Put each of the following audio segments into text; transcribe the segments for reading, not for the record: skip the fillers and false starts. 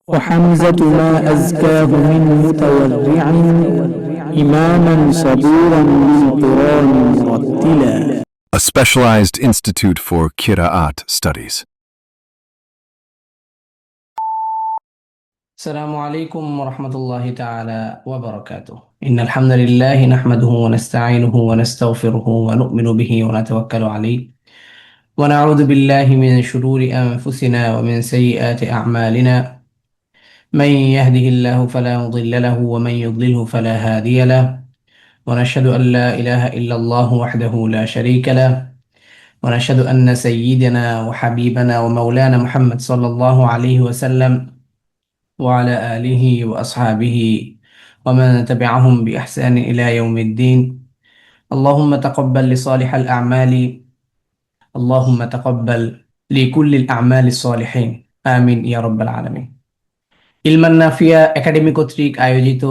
وحمزة ما أزكاه من متورع إماما صبورا للقرآن مرتلا. A specialized institute for Qira'at studies. السلام عليكم ورحمة الله تعالى وبركاته. إن الحمد لله نحمده ونستعينه ونستغفره ونؤمن به ونتوكل عليه ونعوذ بالله من شرور أنفسنا ومن سيئات أعمالنا. من يهده الله فلا مضل له ومن يضلله فلا هادي له. ونشهد أن لا إله إلا الله وحده لا شريك له. ونشهد أن سيدنا وحبيبنا ومولانا محمد صلى الله عليه وسلم وعلى آله وأصحابه ومن تبعهم بإحسان إلى يوم الدين. اللهم تقبل لصالح الأعمال، اللهم تقبل لكل الأعمال الصالحين، آمين يا رب العالمين. ইলমান Nafia academy কর্তৃক আয়োজিত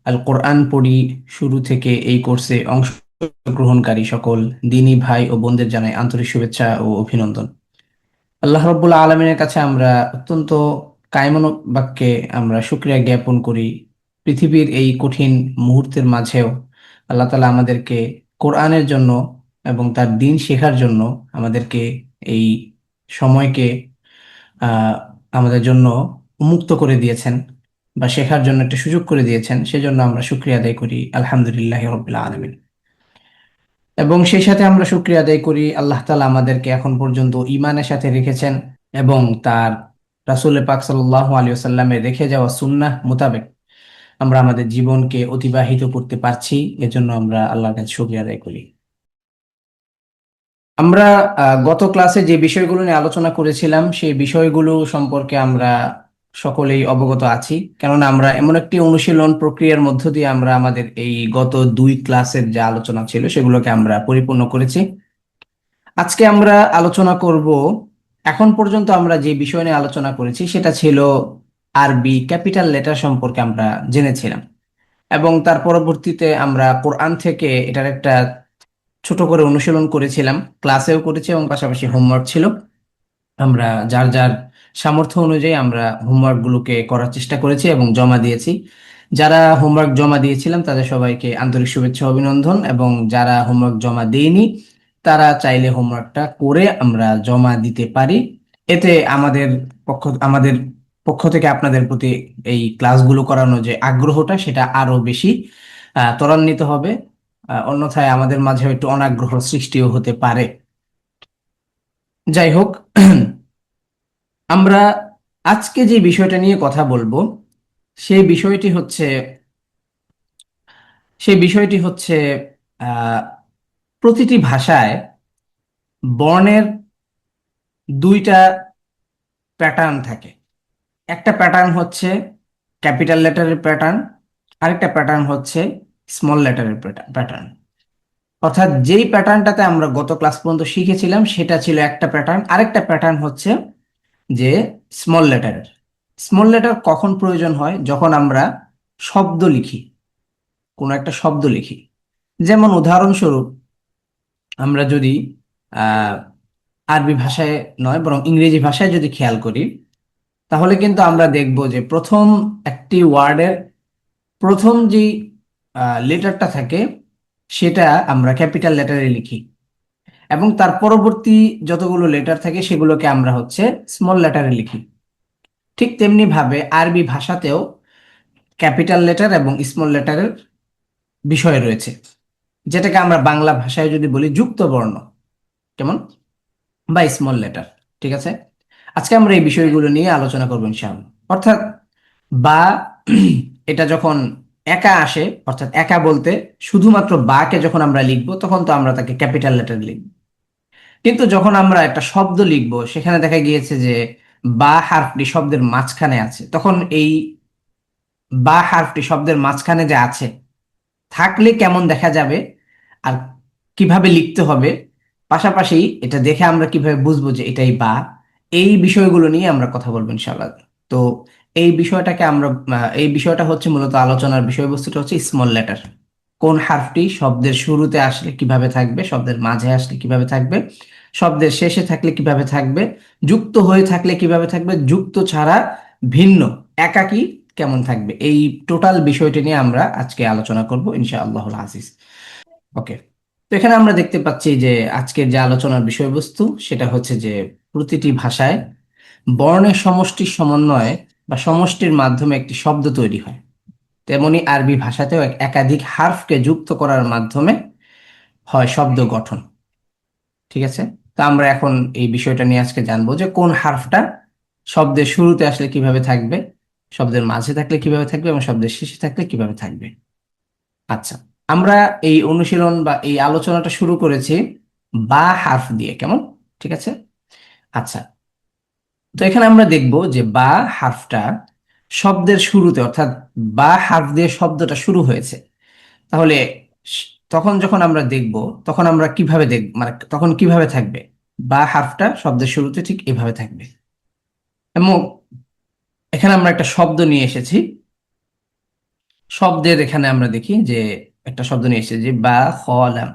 আল কোরআন পড়ি শুরু থেকে এই কোর্সে অংশগ্রহণকারী সকল দিনী ভাই ও বোনদের জানাই আন্তরিক শুভেচ্ছা ও অভিনন্দন। আল্লাহ রাব্বুল আলামিনের কাছে আমরা অত্যন্ত কায়মন বাক্যে আমরা শুকরিয়া জ্ঞাপন করি, পৃথিবীর এই কঠিন মুহূর্তের মাঝেও আল্লাহ তাআলা আমাদেরকে কোরআনের জন্য এবং তার দ্বীন শেখার জন্য আমাদেরকে এই সময়কে আমাদের জন্য উন্মুক্ত করে দিয়েছেন বা শেখার জন্য একটা সুযোগ করে দিয়েছেন। সেজন্য আমরা শুকরিয়া আদায় করি আলহামদুলিল্লাহি রাব্বিল আলামিন। এবং সেই সাথে আমরা শুকরিয়া আদায় করি আল্লাহ তাআলা আমাদেরকে এখন পর্যন্ত ঈমানের সাথে রেখেছেন এবং তার রাসূল পাক সাল্লাল্লাহু আলাইহি ওয়াসাল্লামের রেখে যাওয়া সুন্নাহ মোতাবেক আমরা আমাদের জীবনকে অতিবাহিত করতে পারছি। এজন্য আমরা আল্লাহর কাছে শুকরিয়া আদায় করি। আমরা গত ক্লাসে যে বিষয়গুলো নিয়ে আলোচনা করেছিলাম সেই বিষয়গুলো সম্পর্কে আমরা সকলেই অবগত আছি, কেননা আমরা এমন একটি অনুশীলন প্রক্রিয়ার মধ্য দিয়ে আমরা আমাদের এই গত 2 ক্লাসের যে আলোচনা ছিল সেগুলোকে আমরা পরিপূর্ণ করেছি। আজকে আমরা আলোচনা করব, এখন পর্যন্ত আমরা যে বিষয় নিয়ে আলোচনা করেছি সেটা ছিল আরবি ক্যাপিটাল লেটার সম্পর্কে আমরা জেনেছিলাম এবং তার পরবর্তীতে আমরা কোরআন থেকে এটার একটা ছোট করে অনুশীলন করেছিলাম, ক্লাসেও করেছি এবং পাশাপাশি হোমওয়ার্ক ছিল। আমরা যার যার সামর্থ্য অনুযায়ী আমরা হোমওয়ার্ক গুলোকে করার চেষ্টা করেছি এবং জমা দিয়েছি। যারা হোমওয়ার্ক জমা দিয়েছিলাম তাদের সবাইকে আন্তরিক শুভেচ্ছা অভিনন্দন, এবং যারা হোমওয়ার্ক জমা দেয়নি তারা চাইলে হোমওয়ার্কটা করে আমরা জমা দিতে পারি। এতে আমাদের পক্ষ থেকে আপনাদের প্রতি এই ক্লাসগুলো করানো যে আগ্রহটা সেটা আরো বেশি ত্বরান্বিত হবে। অন্যথায় আমাদের মাঝে একটু অনাগ্রহ সৃষ্টিও হতে পারে। যাই হোক, আমরা আজকে যে বিষয়টা নিয়ে কথা বলবো সেই বিষয়টি হচ্ছে প্রতিটি ভাষায় বর্ণের 2টা প্যাটার্ন থাকে। একটা প্যাটার্ন হচ্ছে ক্যাপিটাল লেটারের প্যাটার্ন, আরেকটা প্যাটার্ন হচ্ছে স্মল লেটারের প্যাটার্ন। অর্থাৎ যেই প্যাটার্নটাতে আমরা গত ক্লাস পর্যন্ত শিখেছিলাম সেটা ছিল একটা প্যাটার্ন। আরেকটা প্যাটার্ন হচ্ছে যে স্মল লেটারের। স্মল লেটার কখন প্রয়োজন হয়? যখন আমরা শব্দ লিখি, কোনো একটা শব্দ লিখি। যেমন উদাহরণস্বরূপ আমরা যদি আরবি ভাষায় নয় বরং ইংরেজি ভাষায় যদি খেয়াল করি, তাহলে কিন্তু আমরা দেখব যে প্রথম একটি ওয়ার্ডের প্রথম যে লেটারটা থাকে সেটা আমরা ক্যাপিটাল লেটারে লিখি এবং তার পরবর্তী যতগুলো লেটার থাকে সেগুলোকে আমরা হচ্ছে স্মল লেটারে লিখি। ঠিক তেমনি ভাবে আরবি ভাষাতেও ক্যাপিটাল লেটার এবং স্মল লেটারের বিষয় রয়েছে, যেটাকে আমরা বাংলা ভাষায় যদি বলি যুক্ত বর্ণ, কেমন, বা স্মল লেটার। ঠিক আছে, আজকে আমরা এই বিষয়গুলো নিয়ে আলোচনা করবো ইনশাআল্লাহ। অর্থাৎ বা এটা যখন একা আসে, অর্থাৎ একা বলতে শুধুমাত্র বাকে যখন আমরা লিখবো তখন তো আমরা তাকে ক্যাপিটাল লেটার লিখব, কিন্তু যখন আমরা একটা শব্দ লিখবো সেখানে দেখা গিয়েছে যে বা হারফটি শব্দের মাঝখানে আছে, তখন এই বা হারফটি শব্দের মাঝখানে যে আছে থাকলে কেমন দেখা যাবে আর কিভাবে লিখতে হবে, পাশাপাশি এটা দেখে আমরা কিভাবে বুঝবো যে এটাই বা, এই বিষয়গুলো নিয়ে আমরা কথা বলবো ইনশাআল্লাহ। তো এই বিষয়টা হচ্ছে মূলত আলোচনার বিষয়বস্তুটা হচ্ছে স্মল লেটার। কোন হারফটি শব্দের শুরুতে আসলে কিভাবে থাকবে, শব্দের মাঝে আসলে কিভাবে থাকবে, শব্দের শেষে থাকলে কিভাবে থাকবে, যুক্ত হয়ে থাকলে কিভাবে থাকবে, যুক্ত ছাড়া ভিন্ন একাকী কেমন থাকবে, এই টোটাল বিষয়টি নিয়ে আমরা আজকে আলোচনা করব ইনশাআল্লাহুল আজিজ। ওকে, তো এখানে আমরা দেখতে পাচ্ছি যে আজকের যে আলোচনার বিষয়বস্তু সেটা হচ্ছে যে প্রতিটি ভাষায় বর্ণের সমষ্টির সমন্বয়ে বা সমষ্টির মাধ্যমে একটি শব্দ তৈরি হয়, তেমনি আরবি ভাষাতেও একাধিক হার্ফকে যুক্ত করার মাধ্যমে হয় শব্দ গঠন। ঠিক আছে, তো আমরা এখন এই বিষয়টা নিয়ে আজকে জানবো যে কোন হার্ফটা শব্দের শুরুতে আসলে কিভাবে থাকবে, শব্দের মাঝে থাকলে কিভাবে থাকবে এবং শব্দের শেষে থাকলে কিভাবে থাকবে। আচ্ছা, আমরা এই অনুশীলন বা এই আলোচনাটা শুরু করেছি বা হার্ফ দিয়ে, কেমন? ঠিক আছে। আচ্ছা, তো এখানে আমরা দেখব যে বা হার্ফটা শব্দের শুরুতে, অর্থাৎ বা হার্ফ দিয়ে শব্দটা শুরু হয়েছে, তাহলে তখন যখন আমরা দেখব তখন আমরা কিভাবে দেখব, মানে তখন কিভাবে থাকবে, বা হার্ফটা শব্দের শুরুতে ঠিক এভাবে থাকবে। এবং এখানে আমরা একটা শব্দ নিয়ে এসেছি, শব্দের এখানে আমরা দেখি যে একটা শব্দ নিয়ে এসেছি যে বা খলাম।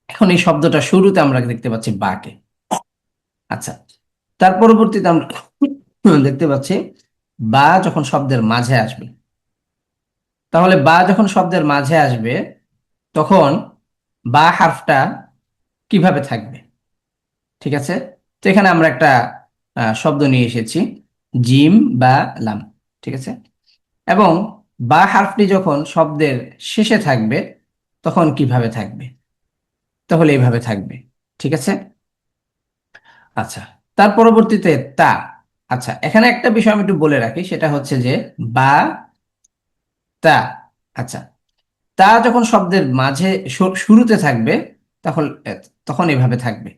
এখন এই শব্দটা শুরুতে আমরা দেখতে পাচ্ছি বাকে। আচ্ছা, তার পরবর্তীতে আমরা দেখতে পাচ্ছি বা যখন শব্দের মাঝে আসবে, তাহলে বা যখন শব্দের মাঝে আসবে তখন বা হার্ফটা কিভাবে থাকবে। ঠিক আছে, তো এখানে আমরা একটা শব্দ নিয়ে এসেছি জিম বা লাম। ঠিক আছে, এবং বা হার্ফটি যখন শব্দের শেষে থাকবে তখন কিভাবে থাকবে, তাহলে এইভাবে থাকবে। ঠিক আছে। আচ্ছা, তার পরবর্তীতে তা। আচ্ছা, এখানে একটা বিষয় আমি একটু বলে রাখি, সেটা হচ্ছে যে বা তা। আচ্ছা, তা যখন শব্দের মাঝে শুরুতে থাকবে তখন তখন এভাবে থাকবে,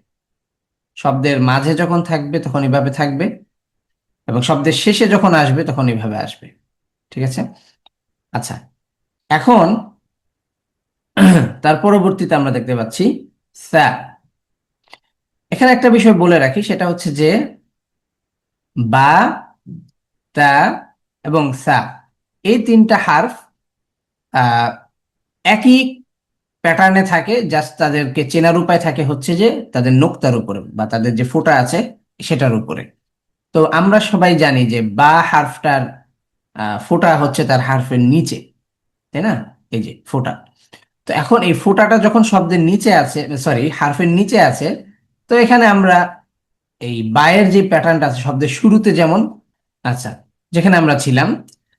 শব্দের মাঝে যখন থাকবে তখন এভাবে থাকবে, এবং শব্দের শেষে যখন আসবে তখন এভাবে আসবে। ঠিক আছে। আচ্ছা, এখন তার পরবর্তীতে আমরা দেখতে পাচ্ছি সা। এখানে একটা বিষয় বলে রাখি, সেটা হচ্ছে যে বা তা এবং সা, এই তিনটা হার্ফ আহ একই প্যাটার্নে থাকে, জাস্ট তাদেরকে চেনার উপায় থাকে হচ্ছে যে তাদের নোক্তার উপরে বা তাদের যে ফোঁটা আছে সেটার উপরে। তো আমরা সবাই জানি যে বা হার্ফটার ফোঁটা হচ্ছে তার হার্ফের নিচে, তাই না? এই যে ফোঁটা। তো এখন এই ফোঁটাটা যখন শব্দের নিচে আছে, সরি হার্ফের নিচে আছে, তো এখানে আমরা এই বায়ের যে প্যাটার্নটা আছে শব্দের শুরুতে যেমন, আচ্ছা, যেখানে আমরা ছিলাম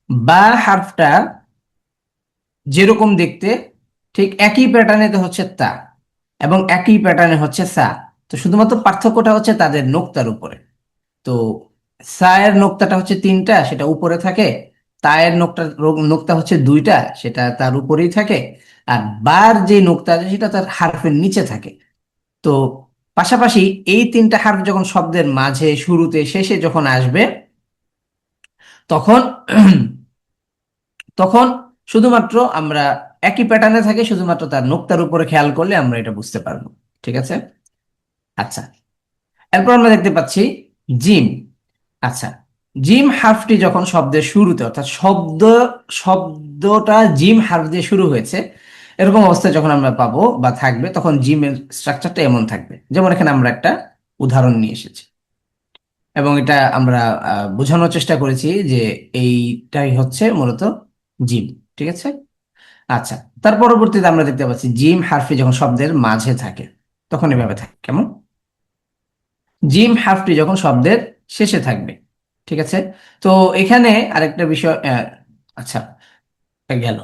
বা হার্ফটা যেরকম দেখতে ঠিক একই প্যাটার্নে তো হচ্ছে তা, এবং একই প্যাটার্নে হচ্ছে সা। তো শুধুমাত্র পার্থক্যটা হচ্ছে তাদের নোক্তার উপরে। তো সা এর নোক্তাটা হচ্ছে তিনটা, সেটা উপরে থাকে। তা এর নোক্তা হচ্ছে দুইটা, সেটা তার উপরেই থাকে। আর বার যে নোক্তা আছে সেটা তার হার্ফের নিচে থাকে। তো পাশাপাশি এই তিনটা হার্ফ যখন শব্দের মাঝে শুরুতে শেষে যখন আসবে তখন তখন শুধুমাত্র আমরা একই প্যাটার্নে থাকে, শুধুমাত্র তার নোক্তার উপরে খেয়াল করলে আমরা এটা বুঝতে পারবো। ঠিক আছে। আচ্ছা, এরপর আমরা দেখতে পাচ্ছি জিম। আচ্ছা, জিম হার্ফটি যখন শব্দের শুরুতে, অর্থাৎ শব্দটা জিম হার্ফ দিয়ে শুরু হয়েছে, এরকম অবস্থায় যখন আমরা পাবো বা থাকবে তখন জিমের স্ট্রাকচারটা এমন থাকবে। যেমন এখানে আমরা একটা উদাহরণ নিয়ে এসেছি এবং এটা আমরা বোঝানোর চেষ্টা করেছি যে এইটাই হচ্ছে মূলত জিম। ঠিক আছে। আচ্ছা, তার পরবর্তীতে আমরা দেখতে পাচ্ছি জিম হার্ফি যখন শব্দের মাঝে থাকে তখন এভাবে থাকে, কেমন? জিম হার্ফটি যখন শব্দের শেষে থাকবে। ঠিক আছে। তো এখানে আরেকটা বিষয়, আচ্ছা, গেল।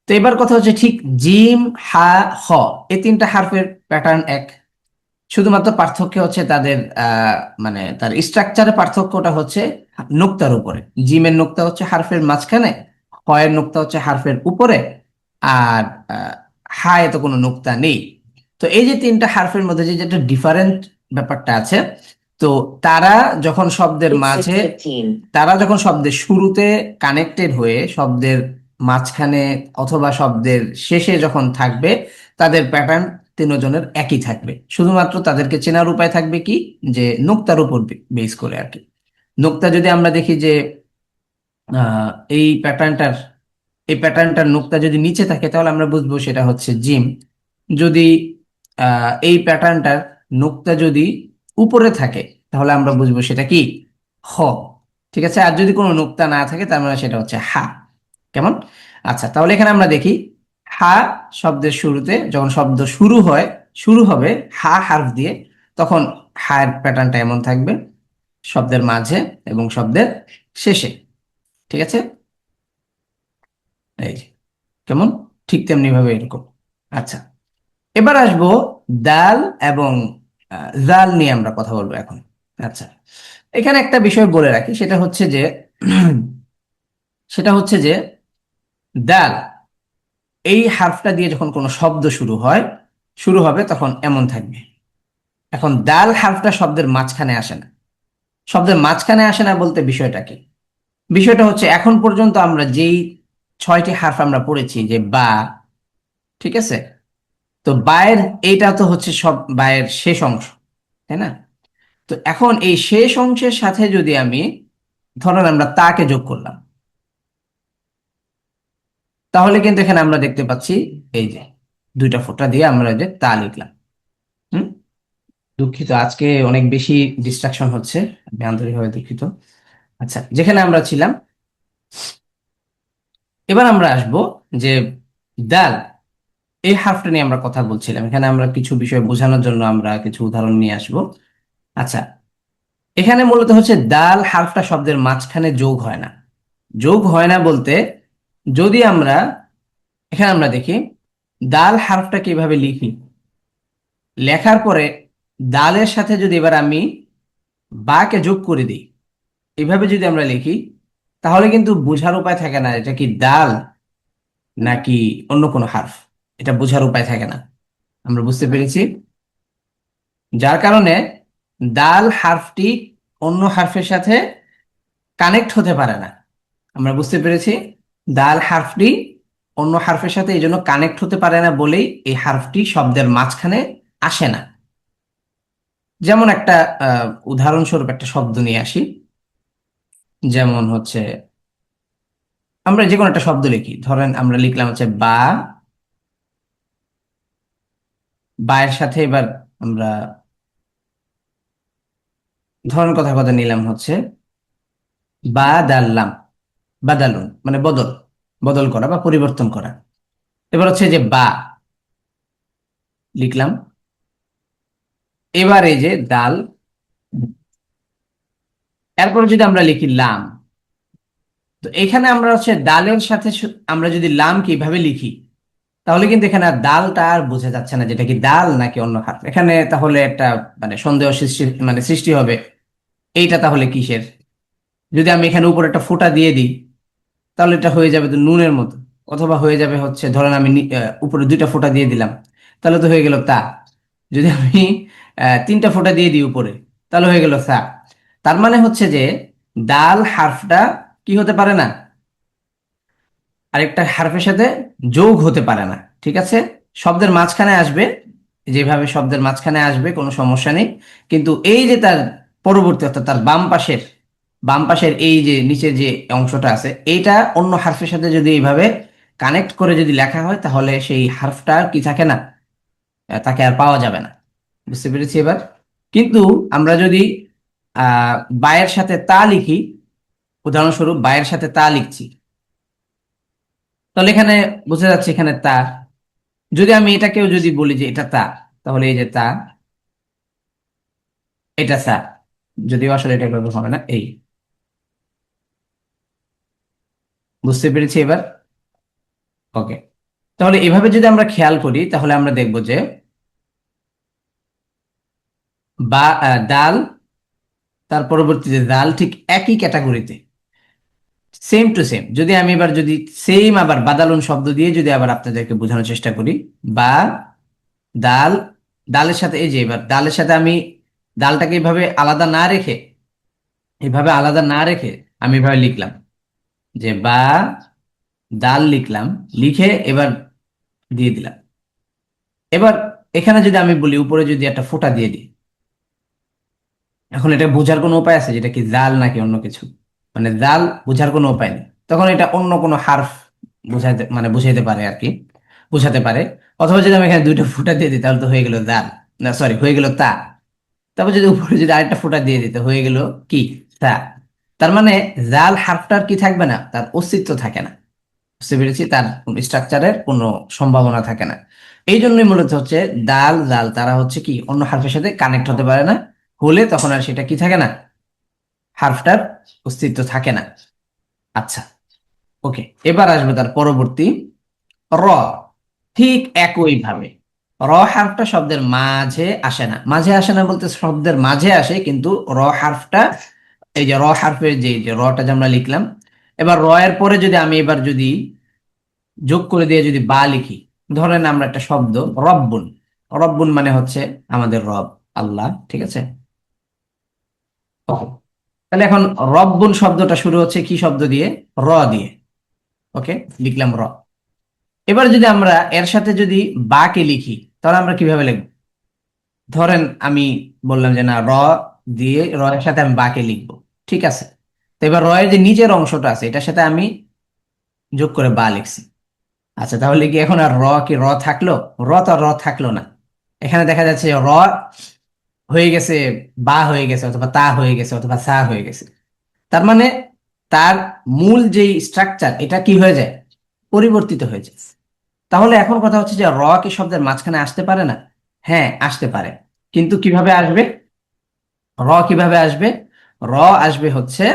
তো এবার কথা হচ্ছে ঠিক জিম হা হ, এই তিনটা হার্ফের প্যাটার্ন এক, শুধুমাত্র পার্থক্য হচ্ছে তাদের মানে তার স্ট্রাকচারের পার্থক্যটা হচ্ছে নোক্তার উপরে। জিমের নোক্তা হচ্ছে হার্ফের মাঝখানে, হ এর নোক্তা হচ্ছে হার্ফের উপরে, আর হায় তো কোনো নোক্তা নেই। তো এই যে তিনটা হার্ফের মধ্যে যে যেটা ডিফারেন্ট ব্যাপারটা আছে, তো তারা যখন শব্দের It's মাঝে, 6:15. তারা যখন শব্দের শুরুতে কানেক্টেড হয়ে শব্দের মাঝখানে অথবা শব্দের শেষে যখন থাকবে, তাদের প্যাটার্ন তিনজনের একই থাকবে, শুধুমাত্র তাদেরকে চেনার উপায় থাকবে কি, যে নোক্তার উপর বেস করে আর কি। নোক্তা যদি আমরা দেখি যে আহ, এই প্যাটার্নটার এই প্যাটার্নটার নোক্তা যদি নিচে থাকে তাহলে আমরা বুঝবো সেটা হচ্ছে জিম। যদি এই প্যাটার্নটার নোক্তা যদি উপরে থাকে তাহলে আমরা বুঝবো সেটা কি, হ। ঠিক আছে, আর যদি কোনো নুক্তা না থাকে তার মানে সেটা হচ্ছে হা। কেমন? আচ্ছা, তাহলে এখানে আমরা দেখি হা শব্দের শুরুতে, যখন শব্দ শুরু হবে হা হারফ দিয়ে, তখন হায়ের প্যাটার্নটা এমন থাকবে শব্দের মাঝে এবং শব্দের শেষে। ঠিক আছে, এই যে কেমন, ঠিক তেমনি ভাবে এরকম। আচ্ছা, এবার আসবো দাল এবং জাল নিয়ে আমরা কথা বলবো এখন। আচ্ছা, এখানে একটা বিষয় বলে রাখি, সেটা হচ্ছে যে দাল এই হারফটা দিয়ে যখন কোনো শব্দ শুরু হবে তখন এমন থাকবে। এখন দাল হারফটা শব্দের মাঝখানে আসে না। শব্দের মাঝখানে আসে না বলতে বিষয়টা কি? বিষয়টা হচ্ছে এখন পর্যন্ত আমরা যেই 6টি হারফ আমরা পড়েছি, যে বা, ঠিক আছে, তো বায়ের এইটা তো হচ্ছে সব বায়ের শেষ অংশ, তাই না? তো এখন এই শেষ অংশের সাথে যদি আমি, ধরেন আমরা তাকে যোগ করলাম, তাহলে কিন্তু এখানে আমরা দেখতে পাচ্ছি এই যে দুইটা ফোঁটা দিয়ে আমরা যে তা লিখলাম। হুম, দুঃখিত, আজকে অনেক বেশি ডিস্ট্রাকশন হচ্ছে, আমি আন্তরিকভাবে দুঃখিত। আচ্ছা, যেখানে আমরা ছিলাম, এবার আমরা আসব যে দাল এই হারফটা নিয়ে আমরা কথা বলছিলাম। এখানে আমরা কিছু বিষয় বোঝানোর জন্য আমরা কিছু উদাহরণ নিয়ে আসব। আচ্ছা, এখানে মূলত হচ্ছে দাল হারফটা শব্দের মাঝখানে যোগ হয় না। যোগ হয় না বলতে, যদি আমরা এখানে আমরা দেখি দাল হারফটা কিভাবে লিখি, লেখার পরে দালের সাথে যদি এবার আমি বাকে যোগ করে দিই, এভাবে যদি আমরা লিখি, তাহলে কিন্তু বোঝার উপায় থাকে না এটা কি দাল নাকি অন্য কোনো হারফ। এটা বোঝার উপায় থাকে না। আমরা বুঝতে পেরেছি, যার কারণে দাল হারফটি অন্য হারফের সাথে কানেক্ট হতে পারে না। আমরা বুঝতে পেরেছি, দাল হারফটি অন্য হারফের সাথে এই জন্য কানেক্ট হতে পারে না বলেই এই হারফটি শব্দের মাঝখানে আসে না। যেমন একটা উদাহরণস্বরূপ একটা শব্দ নিয়ে আসি, যেমন হচ্ছে আমরা যে কোনো একটা শব্দ লিখি, ধরেন আমরা লিখলাম হচ্ছে বা, বায়ের সাথে এবার আমরা ধরেন কথা কথা নিলাম হচ্ছে বা দাল্লাম, বাদালুন মানে বদল, বদল করা বা পরিবর্তন করা। এবার হচ্ছে যে বা লিখলাম, এবার এই যে দাল, এরপরে যদি আমরা লিখি লাম, তো এখানে আমরা হচ্ছে দালের সাথে আমরা যদি লাম কিভাবে লিখি, তাহলে কিন্তু এখানে আর দালটা আর বোঝা যাচ্ছে না যেটা কি দাল নাকি অন্য হারফ। এখানে তাহলে একটা মানে সন্দেহ সৃষ্টি হবে, এইটা তাহলে কিসের। যদি আমি এখানে উপরে একটা ফোঁটা দিয়ে দিই, তাহলে এটা হয়ে যাবে তো নুনের মতো, অথবা হয়ে যাবে হচ্ছে, ধরেন আমি উপরে দুইটা ফোঁটা দিয়ে দিলাম, তাহলে তো হয়ে গেল তা। যদি আমি 3টা ফোঁটা দিয়ে দিই উপরে, তাহলে হয়ে গেল সা। তার মানে হচ্ছে যে দাল হারফটা কি হতে পারে না, আরেকটা হারফের সাথে যোগ হতে পারে না। ঠিক আছে, শব্দের মাঝখানে আসবে, যেভাবে শব্দের মাঝখানে আসবে কোনো সমস্যা নেই, কিন্তু এই যে তার পরবর্তী অর্থাৎ তার বাম পাশের এই যে নিচের যে অংশটা আছে, এইটা অন্য হারফের সাথে যদি এইভাবে কানেক্ট করে যদি লেখা হয়, তাহলে সেই হারফটা আর কি থাকে না, তাকে আর পাওয়া যাবে না। বুঝতে পেরেছি এবার? কিন্তু আমরা যদি বায়ের সাথে তা লিখি, উদাহরণস্বরূপ বায়ের সাথে তা লিখছি, তাহলে এখানে বোঝা যাচ্ছে এখানে তা। যদি আমি এটাকেও যদি বলি যে এটা তা, তাহলে এই যে তা, এটা সা, যদিও আসলে এটা এভাবে হবে না। এই, বুঝতে পেরেছি এবার? ওকে, তাহলে এভাবে যদি আমরা খেয়াল করি, তাহলে আমরা দেখব যে বা ডাল, তার পরবর্তীতে দাল ঠিক একই ক্যাটাগরিতে, সেম টু সেম। যদি আমি এবার যদি সেম আবার বাদালুন শব্দ দিয়ে যদি আবার আপনাদেরকে বোঝানোর চেষ্টা করি, বা দাল, ডালের সাথে এই যে এবার ডালের সাথে আমি ডালটাকে এইভাবে আলাদা না রেখে আমি এভাবে লিখলাম যে বা দাল লিখলাম, লিখে এবার দিয়ে দিলাম। এবার এখানে যদি আমি বলি উপরে যদি একটা ফোঁটা দিয়ে দিই, এখন এটা বোঝার কোনো উপায় আছে যেটা কি জাল নাকি অন্য কিছু? মানে জাল বোঝার কোনো উপায় নেই, তখন এটা অন্য কোনো হারফ বুঝাইতে পারে আর কি, বোঝাতে পারে। অথবা যদি আমি এখানে দুইটা ফোঁটা দিয়ে দিই, তাহলে তো হয়ে গেল জাল, না সরি হয়ে গেল তা। তারপর যদি উপরে যদি আরেকটা ফোঁটা দিয়ে দিতে, হয়ে গেল কি তা। তার মানে জাল হারফটার কি থাকবে না, তার অস্তিত্ব থাকে না। বুঝতে পেরেছি, তার স্ট্রাকচারের কোনো সম্ভাবনা থাকে না। এই জন্যই মূলত হচ্ছে দাল জাল তারা হচ্ছে কি অন্য হারফের সাথে কানেক্ট হতে পারে না, হলে তখন আর সেটা কি থাকে না, হারফটার অস্তিত্ব থাকে না। আচ্ছা, ওকে, এবার আসবে তার পরবর্তী র। ঠিক একই ভাবে র হারফটা শব্দের মাঝে আসে না, মাঝে আসে না বলতে শব্দের মাঝে আসে, কিন্তু র হারফটা, এই যে র হারফের যে রটা যে আমরা লিখলাম, এবার র এর পরে যদি আমি এবার যদি যোগ করে দিয়ে যদি বা লিখি, ধরেন আমরা একটা শব্দ রব্বুন, রব্বুন মানে হচ্ছে আমাদের রব, আল্লাহ, ঠিক আছে। Okay. তাহলে এখন রব্বুন শব্দটা শুরু হচ্ছে কি শব্দ দিয়ে, র দিয়ে। ওকে, লিখলাম র। এবার যদি আমরা এর সাথে যদি বা কে লিখি, তাহলে আমরা কিভাবে লিখব? ধরেন আমি বললাম যে না, র দিয়ে র এর সাথে আমি বা কে লিখবো, ঠিক আছে। তো এবার র এর যে নিচের অংশটা আছে এটার সাথে আমি যোগ করে বা লিখছি। আচ্ছা, তাহলে কি এখন আর র কি র থাকলো? র তো আর র থাকলো না। এখানে দেখা যাচ্ছে যে র হয়ে গেছে বা হয়ে গেছে, অথবা তা হয়ে গেছে, অথবা সা হয়ে গেছে। তার মানে তার মূল যেই স্ট্রাকচার এটা কি হয়ে যায়, পরিবর্তিত হয়ে যায়। তাহলে এখন কথা হচ্ছে যে র কি শব্দের মাঝখানে আসতে পারে না? হ্যাঁ, আসতে পারে। কিন্তু কিভাবে আসবে? র কিভাবে আসবে? র আসবে হচ্ছে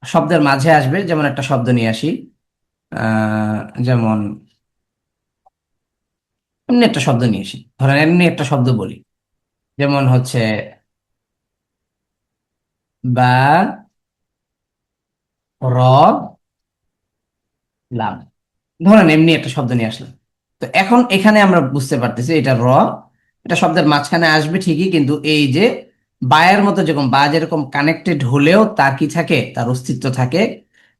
শব্দের মাঝে আসবে। যেমন একটা শব্দ নিয়ে আসি, আহ যেমন এমনি একটা শব্দ নিয়ে আসি, ধরেন এমনি একটা শব্দ বলি, যেমন হচ্ছে বা র লাম। ধরেন এমনি একটা শব্দ নিয়ে আসলাম। তো এখন এখানে আমরা বুঝতে পারতেছি এটা র, এটা শব্দের মাঝখানে আসবে ঠিকই, কিন্তু এই যে বায়ের মতো যেরকম বা যেরকম কানেক্টেড হলেও তার কি থাকে, তার অস্তিত্ব থাকে।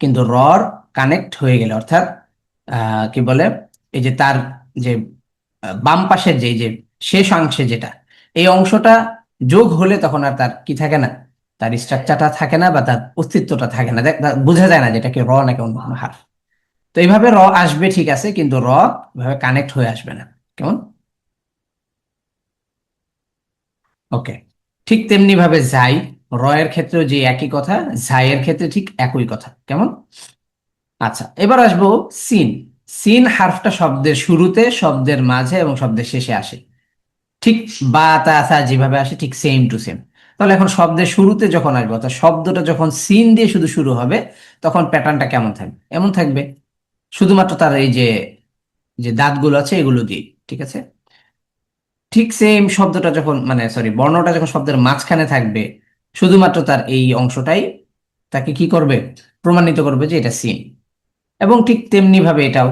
কিন্তু রর কানেক্ট হয়ে গেলে, অর্থাৎ কি বলে, এই যে তার যে বাম পাশের যে শেষ অংশে যেটা, এই অংশটা যোগ হলে তখন আর তার কি থাকে না, তার স্ট্রাকচারটা থাকে না, বা তার অস্তিত্বটা থাকে না, বোঝা যায় না যেটা কি র নাকি অন্য কোনো হার। তো এইভাবে র আসবে ঠিক আছে, কিন্তু র এভাবে কানেক্ট হয়ে আসবে না। কেমন? ওকে, ঠিক তেমনি ভাবে জাই, র এর ক্ষেত্রেও যে একই কথা, জাই এর ক্ষেত্রে ঠিক একই কথা। কেমন? আচ্ছা, এবার আসবো সিন। সিন হারফটা শব্দের শুরুতে, শব্দের মাঝে এবং শব্দের শেষে আসে। ঠিক বা তা সা যেভাবে আসে ঠিক সেম টু সেম। তাহলে এখন শব্দের শুরুতে যখন আসবে, অর্থাৎ শব্দটা যখন সিন দিয়ে শুধু শুরু হবে, তখন প্যাটার্নটা কেমন থাকবে? এমন থাকবে, শুধুমাত্র তার এই যে যে দাঁতগুলো আছে এগুলো দিয়ে, ঠিক আছে। ঠিক সেম শব্দটা যখন, মানে সরি, বর্ণটা যখন শব্দের মাঝখানে থাকবে, শুধুমাত্র তার এই অংশটাই তাকে কি করবে, প্রমাণিত করবে যে এটা সিন। এবং ঠিক তেমনি ভাবে এটাও,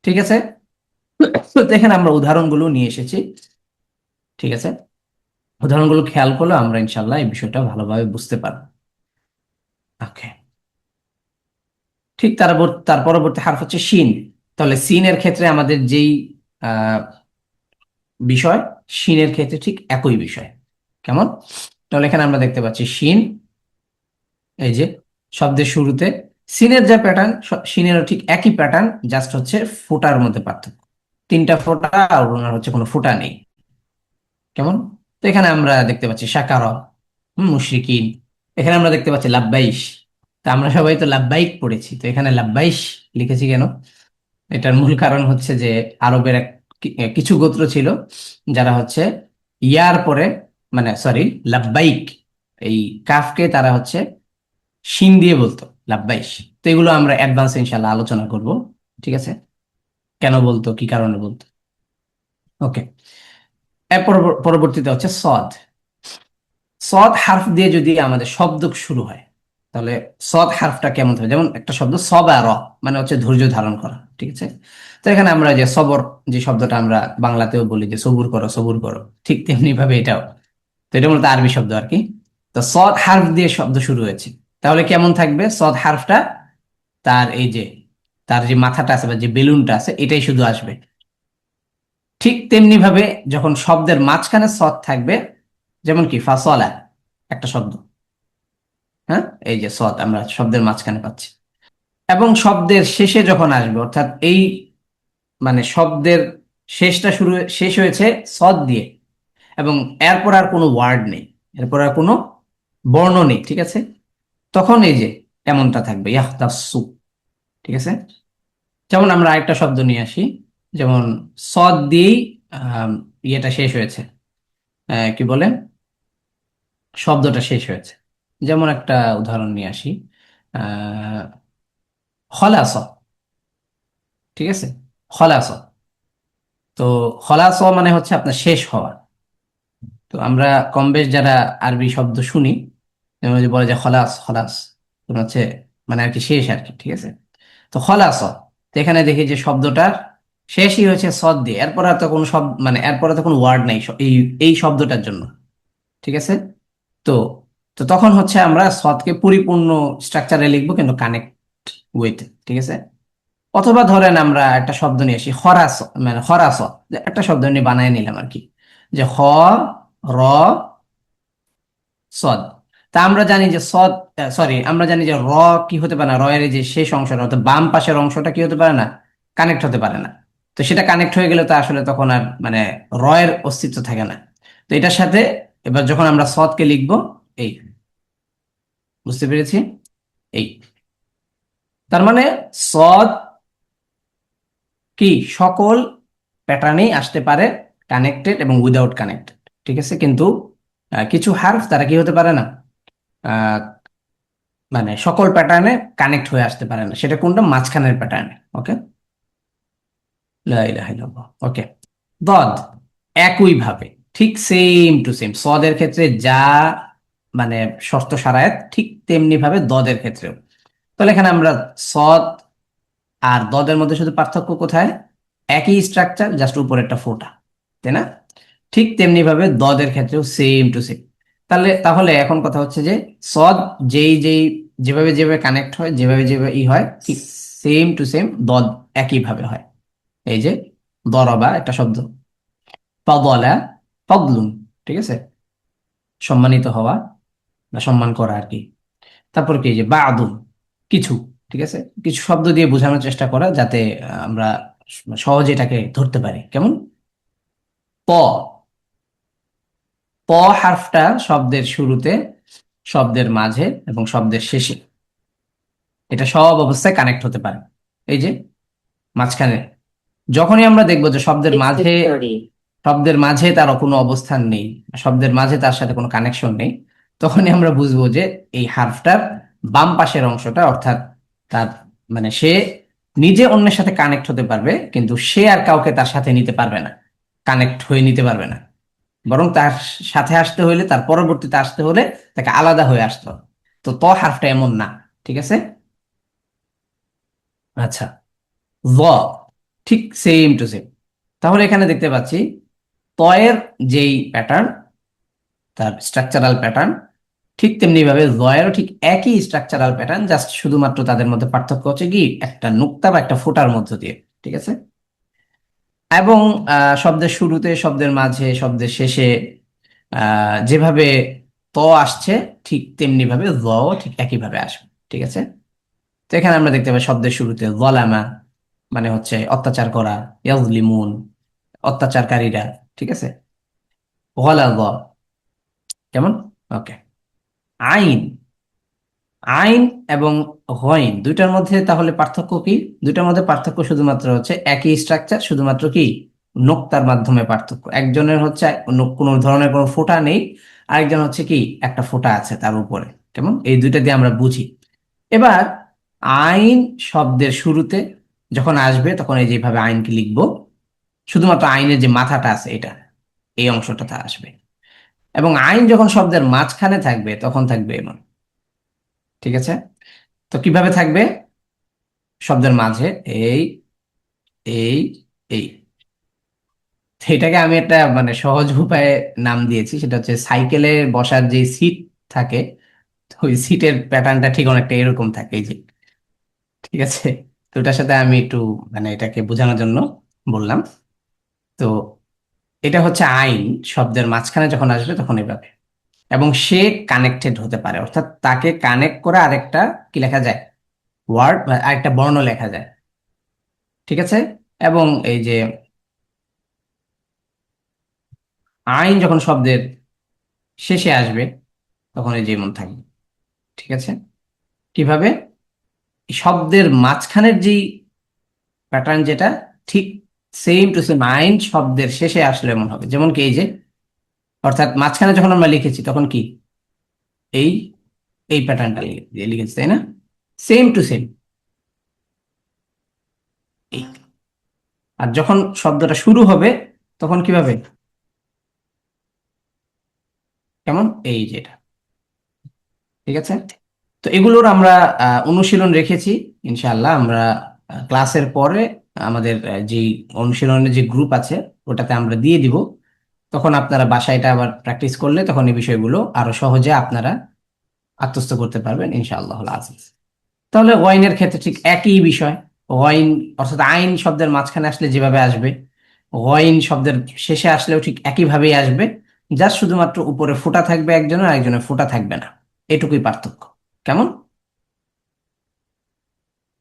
ঠিক আছে। তো এখানে আমরা উদাহরণগুলো নিয়ে এসেছি, ঠিক আছে। উদাহরণগুলো খেয়াল করলে আমরা ইনশাল্লাহ এই বিষয়টা ভালোভাবে বুঝতে পারবো। ওকে, ঠিক তার পরবর্তী হারফ হচ্ছে শিন। তাহলে সিনের ক্ষেত্রে আমাদের যেই আহ বিষয়, শিনের ক্ষেত্রে ঠিক একই বিষয়। কেমন? তাহলে এখানে আমরা দেখতে পাচ্ছি শিন, এই যে শব্দের শুরুতে সিনের যা প্যাটার্ন, সিনেরও ঠিক একই প্যাটার্ন, জাস্ট হচ্ছে ফোঁটার মধ্যে পার্থক্য। তিনটা ফোঁটা, আর ওনার হচ্ছে কোনো ফোঁটা নেই। কেমন? তো এখানে আমরা দেখতে পাচ্ছি সাকার, মুশরিকিন। এখানে আমরা দেখতে পাচ্ছি লাব্বাইশ। তো আমরা সবাই তো লাব্বাইক পড়েছি, তো এখানে লাব্বাইশ লিখেছি কেন? এটার মূল কারণ হচ্ছে যে আরবের কিছু গোত্র ছিল যারা হচ্ছে ইয়ার পরে, মানে সরি, লাব্বাইক, এই কাফকে তারা হচ্ছে শিন দিয়ে বলতো, লাব্বাইশ। তো এগুলো আমরা অ্যাডভান্স ইনশাল্লাহ আলোচনা করব, ঠিক আছে, কেন বলতো, কি কারণে বলতো। ওকে, এর পরবর্তীতে হচ্ছে সদ। সদ হারফ দিয়ে যদি আমাদের শব্দ শুরু হয়, তাহলে সদ হারফটা কেমন হবে? যেমন একটা শব্দ সবার, মানে হচ্ছে ধৈর্য ধারণ করা, ঠিক আছে। তো এখানে আমরা যে সবর, যে শব্দটা আমরা বাংলাতেও বলি যে সবুর করো, সবুর করো, ঠিক তেমনি ভাবে এটাও। তো এটা মূলত আরবি শব্দ আর কি। তো সদ হারফ দিয়ে শব্দ শুরু হয়েছে, তাহলে কেমন থাকবে সদ হারফটা? তার এই যে তার যে মাথাটা আছে বা যে বেলুনটা আছে এটাই শুধু আসবে। ঠিক তেমনি ভাবে যখন শব্দের মাঝখানে সদ থাকবে, যেমন কি ফাসলা, একটা শব্দ, হ্যাঁ, এই যে সদ আমরা শব্দের মাঝখানে পাচ্ছি। এবং শব্দের শেষে যখন আসবে, অর্থাৎ এই মানে শব্দের শেষটা শেষ হয়েছে সদ দিয়ে, এবং এরপর আর কোনো ওয়ার্ড নেই, এরপর আর কোনো বর্ণ নেই, ঠিক আছে। তখন এই যে এমনটা থাকবে ইয়াহতাসু। ঠিক আছে, যেমন আমরা আরেকটা শব্দ নিয়ে আসি, যেমন সদ দিয়েই আহ, ইয়েটা শেষ হয়েছে, কি বলে, শব্দটা শেষ হয়েছে। যেমন একটা উদাহরণ নিয়ে আসি, আহ খলাস। ঠিক আছে, খলাস। তো খলাস মানে হচ্ছে আপনার শেষ হওয়া। তো আমরা কম বেশ যারা আরবি শব্দ শুনি, যেমন ওই যে বলে যে খলাস খলাস, মানে হচ্ছে মানে আর কি শেষ আর কি। ঠিক আছে, তো খলাস, তো এখানে দেখি যে শব্দটার শেষই হয়েছে সদ দিয়ে, এরপর আর তো কোনো শব্দ মানে এরপরে তো কোনো ওয়ার্ড নাই এই এই শব্দটার জন্য। ঠিক আছে, তো তো তখন হচ্ছে আমরা সদকে পরিপূর্ণ স্ট্রাকচারে লিখবো কিন্তু কানেক্ট উইথ। ঠিক আছে, অথবা ধরেন আমরা একটা শব্দ নিয়ে আসি খরাস, মানে খরাস, যে একটা শব্দ নিয়ে বানায় নিলাম আর কি, যে খ র সদ। তা আমরা জানি যে সদ, সরি, আমরা জানি যে র কি হতে পারে না, র এর এই যে শেষ অংশটা অর্থাৎ বাম পাশের অংশটা কি হতে পারে না, কানেক্ট হতে পারে না। তো সেটা কানেক্ট হয়ে গেলে তো আসলে তখন আর মানে র এর অস্তিত্ব থাকে না। তো এটার সাথে এবার যখন আমরা সদকে লিখবো, এই, বুঝতে পেরেছি, এই, তার মানে সদ কি সকল প্যাটার্নেই আসতে পারে, কানেক্টেড এবং উইদাউট কানেক্টেড। ঠিক আছে, কিন্তু কিছু হার্ফ তারা কি হতে পারে না, আহ, মানে সকল প্যাটার্নে কানেক্ট হয়ে আসতে পারে না। সেটা কোনটা, মাঝখানের প্যাটার্নে। ওকে, লা ইলাহা ইল্লাল্লাহ। ওকে, দদ একইভাবে, ঠিক সেম টু সেম সদের ক্ষেত্রে যা মানে শর্ত সারায়াত, ঠিক তেমনি ভাবে দদের ক্ষেত্রেও। তাহলে এখানে আমরা সদ আর দদের মধ্যে শুধু পার্থক্য কোথায়, একই স্ট্রাকচার, জাস্ট উপরেরটা ফোটা, তাই না? ঠিক তেমনি ভাবে দদের ক্ষেত্রেও সেম টু সেম। তাহলে তাহলে এখন কথা হচ্ছে যে সদ যেই যেই যেভাবে যেভাবে কানেক্ট হয়, যেভাবে যেভাবে ই হয়, ঠিক সেম টু সেম দদ একই ভাবে হয়। এই যে দরবা একটা শব্দ, ফাদলা, ফদলুন। ঠিক আছে, সম্মানিত হওয়া বা সম্মান করা আর কি। তারপর কি, এই যে বাদুন, কিছু। ঠিক আছে, কিছু শব্দ দিয়ে বোঝানোর চেষ্টা করা যাতে আমরা সহজে এটাকে ধরতে পারি। কেমন, প, প হারফটা শব্দের শুরুতে, শব্দের মাঝে এবং শব্দের শেষে, এটা সব অবস্থায় কানেক্ট হতে পারে। এই যে মাঝখানে যখনই আমরা দেখবো যে শব্দের মাঝে, শব্দের মাঝে তার কোনো অবস্থান নেই, শব্দের মাঝে তার সাথে কোনো কানেকশন নেই, তখনই আমরা বুঝবো যে এই হার্ফটার বাম পাশের অংশটা, অর্থাৎ তার মানে সে নিজে অন্যের সাথে কানেক্ট হতে পারবে, কিন্তু সে আর কাউকে তার সাথে নিতে পারবে না, কানেক্ট হয়ে নিতে পারবে না। বরং তার সাথে আসতে হলে, তার পরবর্তীতে আসতে হলে তাকে আলাদা হয়ে আসতে হবে। তো ত হার্ফটা এমন না। ঠিক আছে, আচ্ছা, জ ঠিক সেম টু সেম। তাহলে এখানে দেখতে পাচ্ছি তয়ের যেই প্যাটার্ন, তার স্ট্রাকচারাল প্যাটার্ন, ঠিক তেমনি ভাবে জয়েরও ঠিক একই স্ট্রাকচারাল প্যাটার্ন, জাস্ট শুধুমাত্র তাদের মধ্যে পার্থক্য হচ্ছে কি একটা নুক্তা বা একটা ফোঁটার মধ্য দিয়ে। ঠিক আছে, এবং শব্দের শুরুতে, শব্দের মাঝে, শব্দের শেষে যেভাবে ত আসছে, ঠিক তেমনি ভাবে জ ঠিক একই ভাবে আসবে। ঠিক আছে, তো এখানে আমরা দেখতে পাই শব্দের শুরুতে যলামা মানে হচ্ছে অত্যাচার করা, ইয়াজলিমুন অত্যাচারকারীরা। ঠিক আছে, গলায, কেমন, ওকে। আইন, আইন এবং গইন দুইটার মধ্যে তাহলে পার্থক্য কি, দুইটার মধ্যে পার্থক্য শুধুমাত্র হচ্ছে একই স্ট্রাকচার, শুধুমাত্র কি নোক্তার মাধ্যমে পার্থক্য। একজনের হচ্ছে কোনো ধরনের কোনো ফোঁটা নেই, আরেকজন হচ্ছে কি একটা ফোঁটা আছে তার উপরে। কেমন, এই দুইটা দিয়ে আমরা বুঝি। এবার আইন শব্দের শুরুতে যখন আসবে, তখন এই যেভাবে আইনকে লিখবো, শুধুমাত্র আইনের যে মাথাটা আছে এটা, এই অংশটা আসবে। এবং আইন যখন শব্দের মাঝখানে থাকবে তখন থাকবে এমন। ঠিক আছে, তো কিভাবে থাকবে, শব্দের মাঝে এই, এই, এই। তো এটাকে আমি একটা মানে সহজ উপায়ে নাম দিয়েছি, সেটা হচ্ছে সাইকেলে বসার যে সিট থাকে, তো ওই সিটের প্যাটার্নটা ঠিক অনেকটা এরকম থাকে, এই যে। ঠিক আছে, তো এটার সাথে আমি একটু মানে এটাকে বোঝানোর জন্য বললাম। তো এটা হচ্ছে আইন শব্দের মাঝখানে যখন আসবে তখন এভাবে। এবং সে কানেক্টেড হতে পারে, অর্থাৎ তাকে কানেক্ট করে আরেকটা কি লেখা যায়, ওয়ার্ড বা আরেকটা বর্ণ লেখা যায়। ঠিক আছে, এবং এই যে আইন যখন শব্দের শেষে আসবে তখন এই যেমন থাকবে। ঠিক আছে, কিভাবে? শব্দের মাঝখানের যেই প্যাটার্ন যেটা ঠিক সেম টু সেম আইন শব্দের শেষে আসলে এমন হবে। যেমন কি এই যে, অর্থাৎ মাঝখানে যখন আমরা লিখেছি তখন কি এই এই প্যাটার্নটা দিয়ে লিখেছি, তাই না? সেম টু সেম এই। আর যখন শব্দটা শুরু হবে তখন কিভাবে, কেমন, এই যেটা। ঠিক আছে, তো এগুলোর আমরা অনুশীলন রেখেছি। ইনশাআল্লাহ আমরা ক্লাসের পরে আমাদের যে অনুশীলনের যে গ্রুপ আছে ওটাতে আমরা দিয়ে দিব। তখন আপনারা বাসায় এটা আবার প্র্যাকটিস করলে তখন এই বিষয়গুলো আরো সহজে আপনারা আত্মস্থ করতে পারবেন ইনশাআল্লাহ আজিজ। তাহলে ওয়াইনের ক্ষেত্রে ঠিক একই বিষয়। ওয়াইন অর্থাৎ আইন শব্দের মাঝখানে আসলে যেভাবে আসবে, ওয়াইন শব্দের শেষে আসলেও ঠিক একইভাবেই আসবে। যা শুধুমাত্র উপরে ফোঁটা থাকবে একজনের, আরেকজনের ফোঁটা থাকবে না, এটুকুই পার্থক্য। কেমন?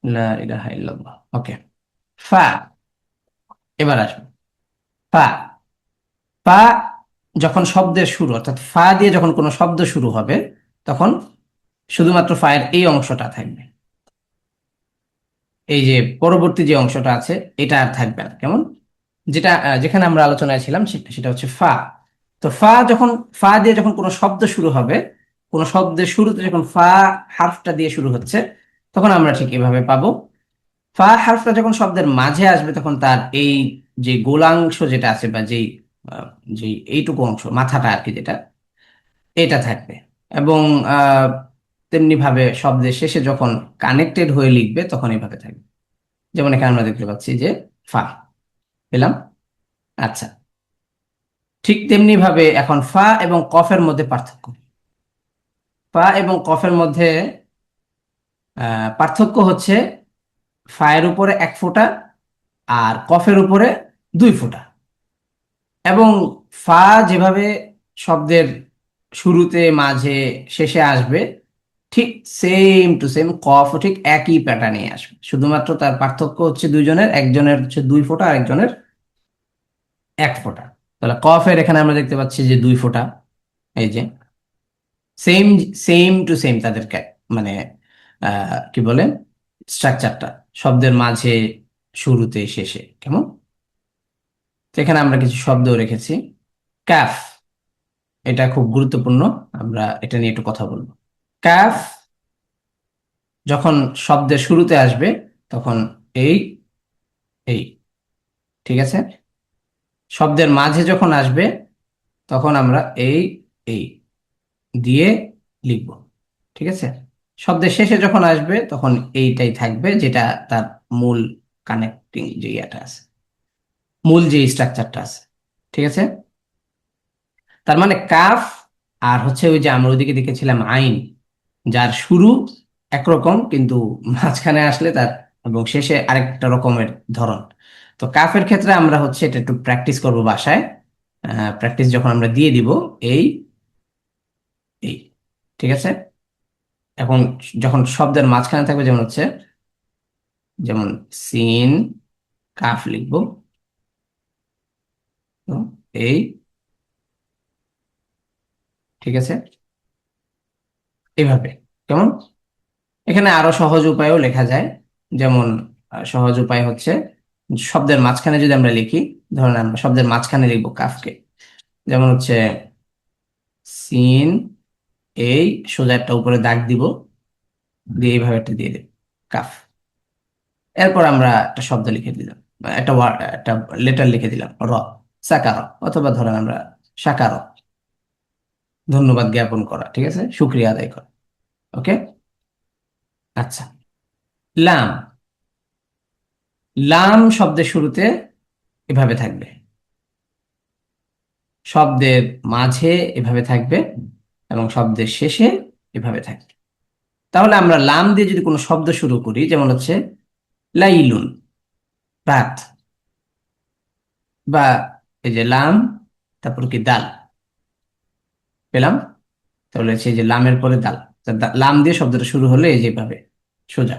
লা ইলাহা ইল্লাল্লাহ। ওকে, ফা। এবার আসবে ফা। ফা যখন শব্দের শুরু, অর্থাৎ ফা দিয়ে যখন কোনো শব্দ শুরু হবে তখন শুধুমাত্র ফায়ের এই অংশটা থাকবে। এই যে পরবর্তী যে অংশটা আছে এটা আর থাকবে না। কেমন? যেটা যেখানে আমরা আলোচনায় ছিলাম সেটা হচ্ছে ফা। তো ফা যখন, ফা দিয়ে যখন কোনো শব্দ শুরু হবে, কোনো শব্দের শুরুতে যখন ফা হারফটা দিয়ে শুরু হচ্ছে তখন আমরা ঠিক এভাবে পাবো। ফা হারফটা যখন শব্দের মাঝে আসবে তখন তার এই যে গোলাংশ যেটা আছে বা যেই আহ, যেই এইটুকু অংশ মাথাটা আর কি, যেটা এটা থাকবে। এবং আহ তেমনি ভাবে শব্দের শেষে যখন কানেক্টেড হয়ে লিখবে তখন এইভাবে থাকবে। যেমন এখানে আমরা দেখতে পাচ্ছি যে ফা পেলাম। আচ্ছা, ঠিক তেমনি ভাবে এখন ফা এবং কফের মধ্যে পার্থক্য। ফা এবং কফের মধ্যে পার্থক্য হচ্ছে ফায়ের উপরে এক ফোঁটা আর কফের উপরে দুই ফোঁটা। এবং ফা যেভাবে শব্দের শুরুতে, মাঝে, শেষে আসবে ঠিক সেম টু সেম কফও ঠিক একই প্যাটার্নে আসবে। শুধুমাত্র তার পার্থক্য হচ্ছে দুইজনের, একজনের হচ্ছে দুই ফোঁটা আর একজনের এক ফোঁটা। তাহলে কফের এখানে আমরা দেখতে পাচ্ছি যে দুই ফোঁটা। এই যে সেম, সেম টু সেম তাদের মানে কি বলে স্ট্রাকচারটা, শব্দের মাঝে, শুরুতে, শেষে। কেমন? তো এখানে আমরা কিছু শব্দ রেখেছি। কাফ, এটা খুব গুরুত্বপূর্ণ, আমরা এটা নিয়ে একটু কথা বলবো। কাফ যখন শব্দের শুরুতে আসবে তখন এই এই, ঠিক আছে। শব্দের মাঝে যখন আসবে তখন আমরা এই এই দিয়ে লিখব। ঠিক আছে, শব্দের শেষে যখন আসবে তখন এইটাই থাকবে, যেটা তার মূল কানেক্টিং যে ইয়েটা আছে, মূল যে স্ট্রাকচারটা আছে। ঠিক আছে, তার মানে কাফ আর হচ্ছে ওই যে আমরা ওইদিকে দেখেছিলাম আইন, যার শুরু একরকম কিন্তু মাঝখানে আসলে তার এবং শেষে আরেকটা রকমের ধরন। তো কাফের ক্ষেত্রে আমরা হচ্ছে এটা একটু প্র্যাকটিস করব বাসায়। প্র্যাকটিস যখন আমরা দিয়ে দিব এই এই, ঠিক আছে। এখন যখন শব্দের মাঝখানে থাকবে, যেমন হচ্ছে, যেমন সিন কাফ লিখবো, তো এই, ঠিক আছে, এইভাবে। কেমন? এখানে আরো সহজ উপায়ও লেখা যায়। যেমন সহজ উপায় হচ্ছে শব্দের মাঝখানে যদি আমরা লিখি, ধরেন আমরা শব্দের মাঝখানে লিখবো কাফকে, যেমন হচ্ছে সিন, এই সোজা একটা উপরে দাগ দিব, দিয়ে এইভাবে একটা দিয়ে দেব কাফ। এরপর আমরা একটা শব্দ লিখে দিলাম, একটা ওয়ার্ড, একটা লেটার লিখে দিলাম র, সাকার, অথবা ধরেন আমরা সাকার, ধন্যবাদ জ্ঞাপন করা, ঠিক আছে, শুক্রিয়া আদায় করা। ওকে, আচ্ছা। লাম, লাম শব্দের শুরুতে এভাবে থাকবে, শব্দের মাঝে এভাবে থাকবে এবং শব্দের শেষে এভাবে থাকবে। তাহলে আমরা লাম দিয়ে যদি কোনো শব্দ শুরু করি, যেমন হচ্ছে লাইলুন, রাত, বা এই যে লাম, তারপর কি দাল পেলাম। তাহলে হচ্ছে এই যে লামের পরে দাল, তা লাম দিয়ে শব্দটা শুরু হলে এই যেভাবে সোজা।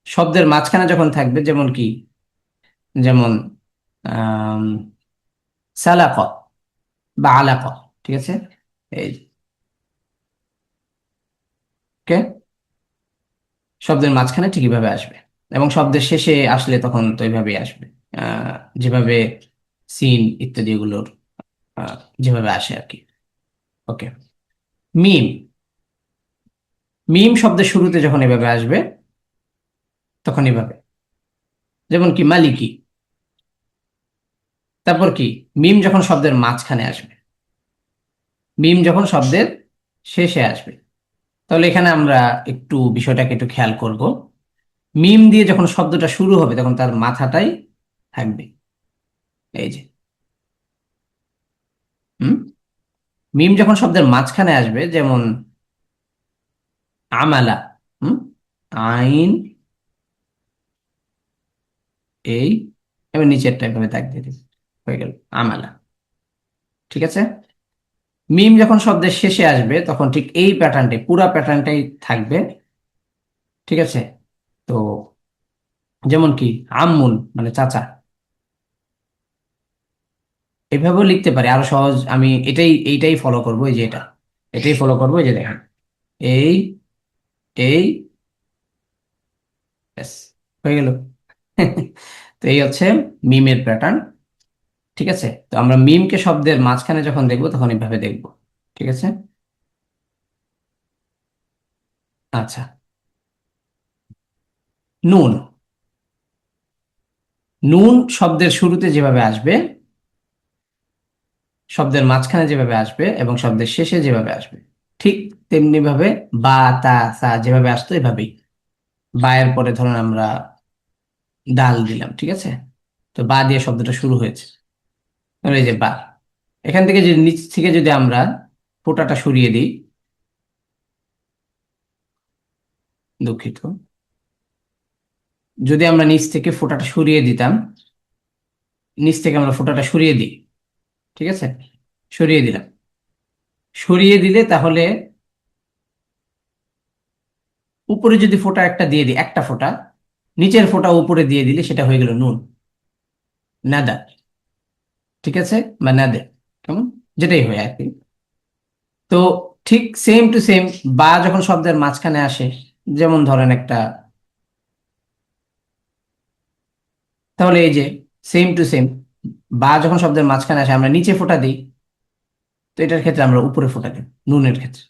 শব্দের মাঝখানে যখন থাকবে, যেমন কি, যেমন আহ সালাক বা আলাক, ঠিক আছে, এই, ওকে। শব্দের মাঝখানে ঠিক এভাবে আসবে, এবং শব্দের শেষে আসলে তখন তো এইভাবেই আসবে, যেভাবে সিন ইত্যাদি এগুলোর আহ, যেভাবে আসে আর কি। ওকে। মিম। মিম শব্দের শুরুতে যখন এভাবে আসবে তখন এভাবে, যেমন কি মালিকি। তারপর কি, মিম যখন শব্দের মাঝখানে আসবে, মিম যখন শব্দের শেষে আসবে, তাহলে এখানে আমরা একটু বিষয়টাকে একটু খেয়াল করব। মিম দিয়ে যখন শব্দটা শুরু হবে তখন তার মাথাটাই থাকবে, এই যে। হুম। মিম যখন শব্দের মাঝখানে আসবে, যেমন আমালা। হুম। আইন, এই, এবার নিচেরটা এভাবে দাগ দিয়ে দিই, হয়ে গেল আমালা। ঠিক আছে। মিম যখন শব্দের শেষে আসবে তখন ঠিক এই প্যাটার্নটাই, পুরা প্যাটার্নটাই থাকবে। ঠিক আছে। তো যেমন কি আম্মুন মানে চাচা, এভাবেও লিখতে পারি আরো সহজ। আমি এইটাই ফলো করবো, এই যে এটা, এটাই ফলো করবো, এই যে দেখেন, এই, এই, ব্যাস, হয়ে গেল। তো এই হচ্ছে মিমের প্যাটার্ন। ঠিক আছে। তো আমরা মিমকে শব্দের মাঝখানে যখন দেখবো তখন এইভাবে দেখবো। ঠিক আছে। আচ্ছা। নুন। নুন শব্দের শুরুতে যেভাবে আসবে, শব্দের মাঝখানে যেভাবে আসবে এবং শব্দের শেষে যেভাবে আসবে, ঠিক তেমনি ভাবে বা, তা, সা যেভাবে আসতো এভাবেই। বা এর পরে ধরুন আমরা ডাল দিলাম, ঠিক আছে। তো বা দিয়ে শব্দটা শুরু হয়েছে, ধরুন এই যে বা। এখান থেকে যদি নিচ থেকে যদি আমরা ফোঁটাটা সরিয়ে দিই, দুঃখিত, যদি আমরা নিচ থেকে ফোঁটাটা সরিয়ে দিতাম, নিচ থেকে আমরা ফোঁটাটা সরিয়ে দিই, ঠিক আছে, সরিয়ে দিলাম, সরিয়ে দিলে তাহলে উপরে যদি ফোঁটা একটা দিয়ে দিই, একটা ফোঁটা, নিচের ফোঁটা উপরে দিয়ে দিলে সেটা হয়ে গেল নুন, নাদা। ঠিক আছে, বা নাদে, কেমন, যেটাই হয় আর কি। তো ঠিক সেম টু সেম, বা যখন শব্দের মাঝখানে আসে, যেমন ধরেন একটা, তাহলে এই যে সেম টু সেম, বা যখন শব্দের মাঝখানে আসে আমরা নিচে ফোঁটা দিই, তো এটার ক্ষেত্রে আমরা উপরে ফোঁটা দিই নুনের ক্ষেত্রে।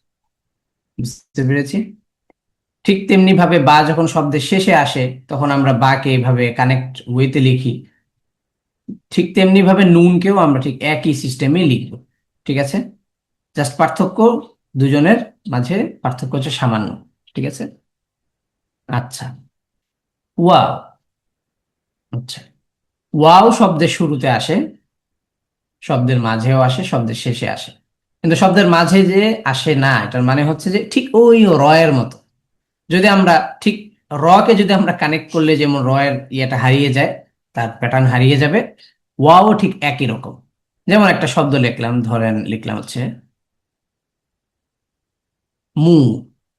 বুঝতে পেরেছি। ঠিক তেমনি ভাবে বা যখন শব্দের শেষে আসে তখন আমরা বাকে এভাবে কানেক্ট ওয়েতে লিখি, ঠিক তেমনি ভাবে নুনকেও আমরা ঠিক একই সিস্টেমে লিখবো। ঠিক আছে। জাস্ট পার্থক্য, দুজনের মাঝে পার্থক্য হচ্ছে সামান্য। ঠিক আছে। আচ্ছা। ওয়াও। আচ্ছা। ওয়াও শব্দের শুরুতে আসে, শব্দের মাঝেও আসে, শব্দের শেষে আসে, কিন্তু শব্দের মাঝে যে আসে না, এটার মানে হচ্ছে যে ঠিক ওই র এর মতো। যদি আমরা ঠিক র কে যদি আমরা কানেক্ট করলে যেমন র এর ইয়েটা হারিয়ে যায়, তার প্যাটার্ন হারিয়ে যাবে, ওয়াও ঠিক একই রকম। যেমন একটা শব্দ লিখলাম, ধরেন লিখলাম হচ্ছে মু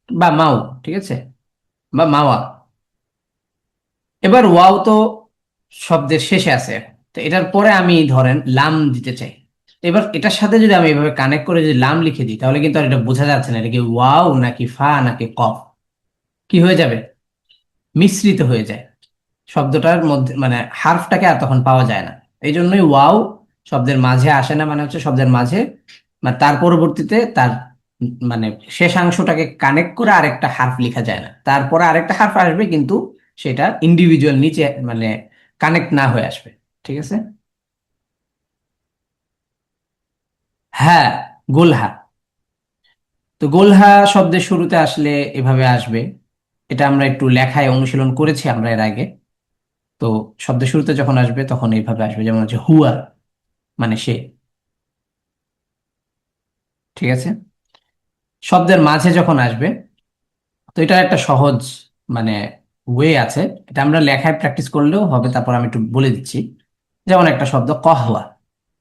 বা মাও, ঠিক আছে, বা মাওয়া। এবার ওয়াও তো শব্দের শেষে আছে, তো এটার পরে আমি ধরেন লাম দিতে চাই। এবার এটার সাথে যদি আমি এভাবে কানেক্ট করে যদি লাম লিখে দিই তাহলে কিন্তু আর এটা বোঝা যাচ্ছে না এটা কি ওয়াও নাকি ফা নাকি কফ। কি হয়ে যাবে, মিশ্রিত হয়ে যায়, শব্দটার মধ্যে মানে হার্ফটাকে আর তখন পাওয়া যায় না। এই জন্যই ওয়াও শব্দের মাঝে আসে না, মানে হচ্ছে শব্দের মাঝে মানে তার পরবর্তীতে তার মানে শেষাংশটাকে কানেক্ট করে আরেকটা হার্ফ লেখা যায় না, তারপরে আরেকটা হার্ফ আসবে কিন্তু সেটা ইন্ডিভিজুয়াল নিচে মানে কানেক্ট না হয়ে আসবে। ঠিক আছে। হ্যাঁ, গোলহা। তো গোলহা শব্দের শুরুতে আসলে এভাবে আসবে, এটা আমরা একটু লেখায় অনুশীলন করেছি আমরা এর আগে। তো শব্দের শুরুতে যখন আসবে তখন এইভাবে আসবে, যেমন হচ্ছে হুয়া মানে সে। ঠিক আছে। শব্দের মাঝে যখন আসবে, তো এটা একটা সহজ মানে ওয়ে আছে, এটা আমরা লেখায় প্র্যাকটিস করলেও হবে, তারপর আমি একটু বলে দিচ্ছি। যেমন একটা শব্দ কহওয়া,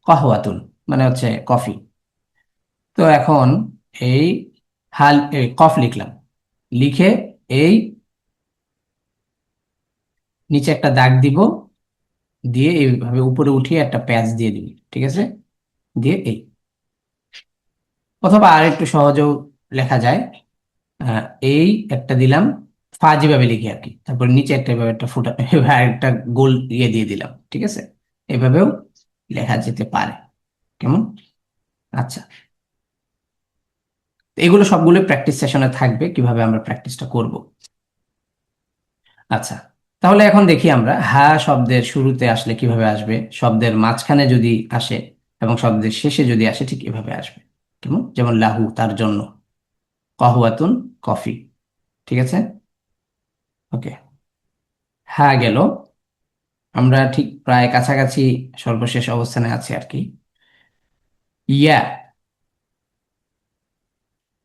কহওয়াতুন মানে হচ্ছে কফি। তো এখন এই এই কফ লিখলাম, লিখে এই নিচে একটা দাগ দিব, দিয়ে এইভাবে উপরে উঠিয়ে একটা প্যাচ দিয়ে দিবি। ঠিক আছে। দিয়ে এই, অথবা আর একটু সহজেও লেখা যায়, এই একটা দিলাম, ফা যেভাবে লিখি আর কি, তারপর নিচে একটা এভাবে একটা ফুটা একটা গোল দিয়ে দিলাম, ঠিক আছে? এভাবেও লেখা যেতে পারে। কেমন? আচ্ছা, তো এগুলো সবগুলো প্র্যাকটিস সেশনে থাকবে, কিভাবে আমরা প্র্যাকটিসটা করব। আচ্ছা, তাহলে এখন দেখি আমরা হা শব্দের শুরুতে আসলে কিভাবে আসবে, শব্দের মাঝখানে যদি আসে এবং শব্দের শেষে যদি আসে ঠিক এভাবে আসবে। কেমন? যেমন লাহু, তার জন্য, কহওয়াতুন, কফি। ঠিক আছে, ওকে। হা গেল, আমরা ঠিক প্রায় কাছাকাছি সর্বশেষ অবস্থানে আছি আর কি। ইয়া,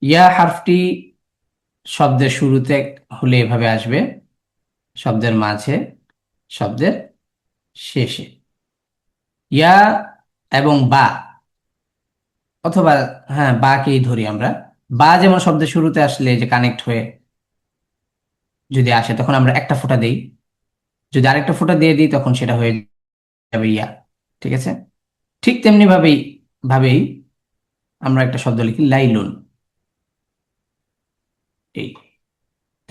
ইয়া হারফটি শব্দের শুরুতে হলে এভাবে আসবে, শব্দের মাঝে, শব্দের শেষে। ইয়া এবং বা, অথবা হ্যাঁ বাকেই ধরি আমরা। বা যেমন শব্দের শুরুতে আসলে যে কানেক্ট হয়ে যদি আসে তখন আমরা একটা ফোঁটা দেই, যদি আরেকটা ফোঁটা দিয়ে দিই তখন সেটা হয়ে যাবে ইয়া। ঠিক আছে, ঠিক তেমনি ভাবেই আমরা একটা শব্দ লিখি লাইলুন, এই।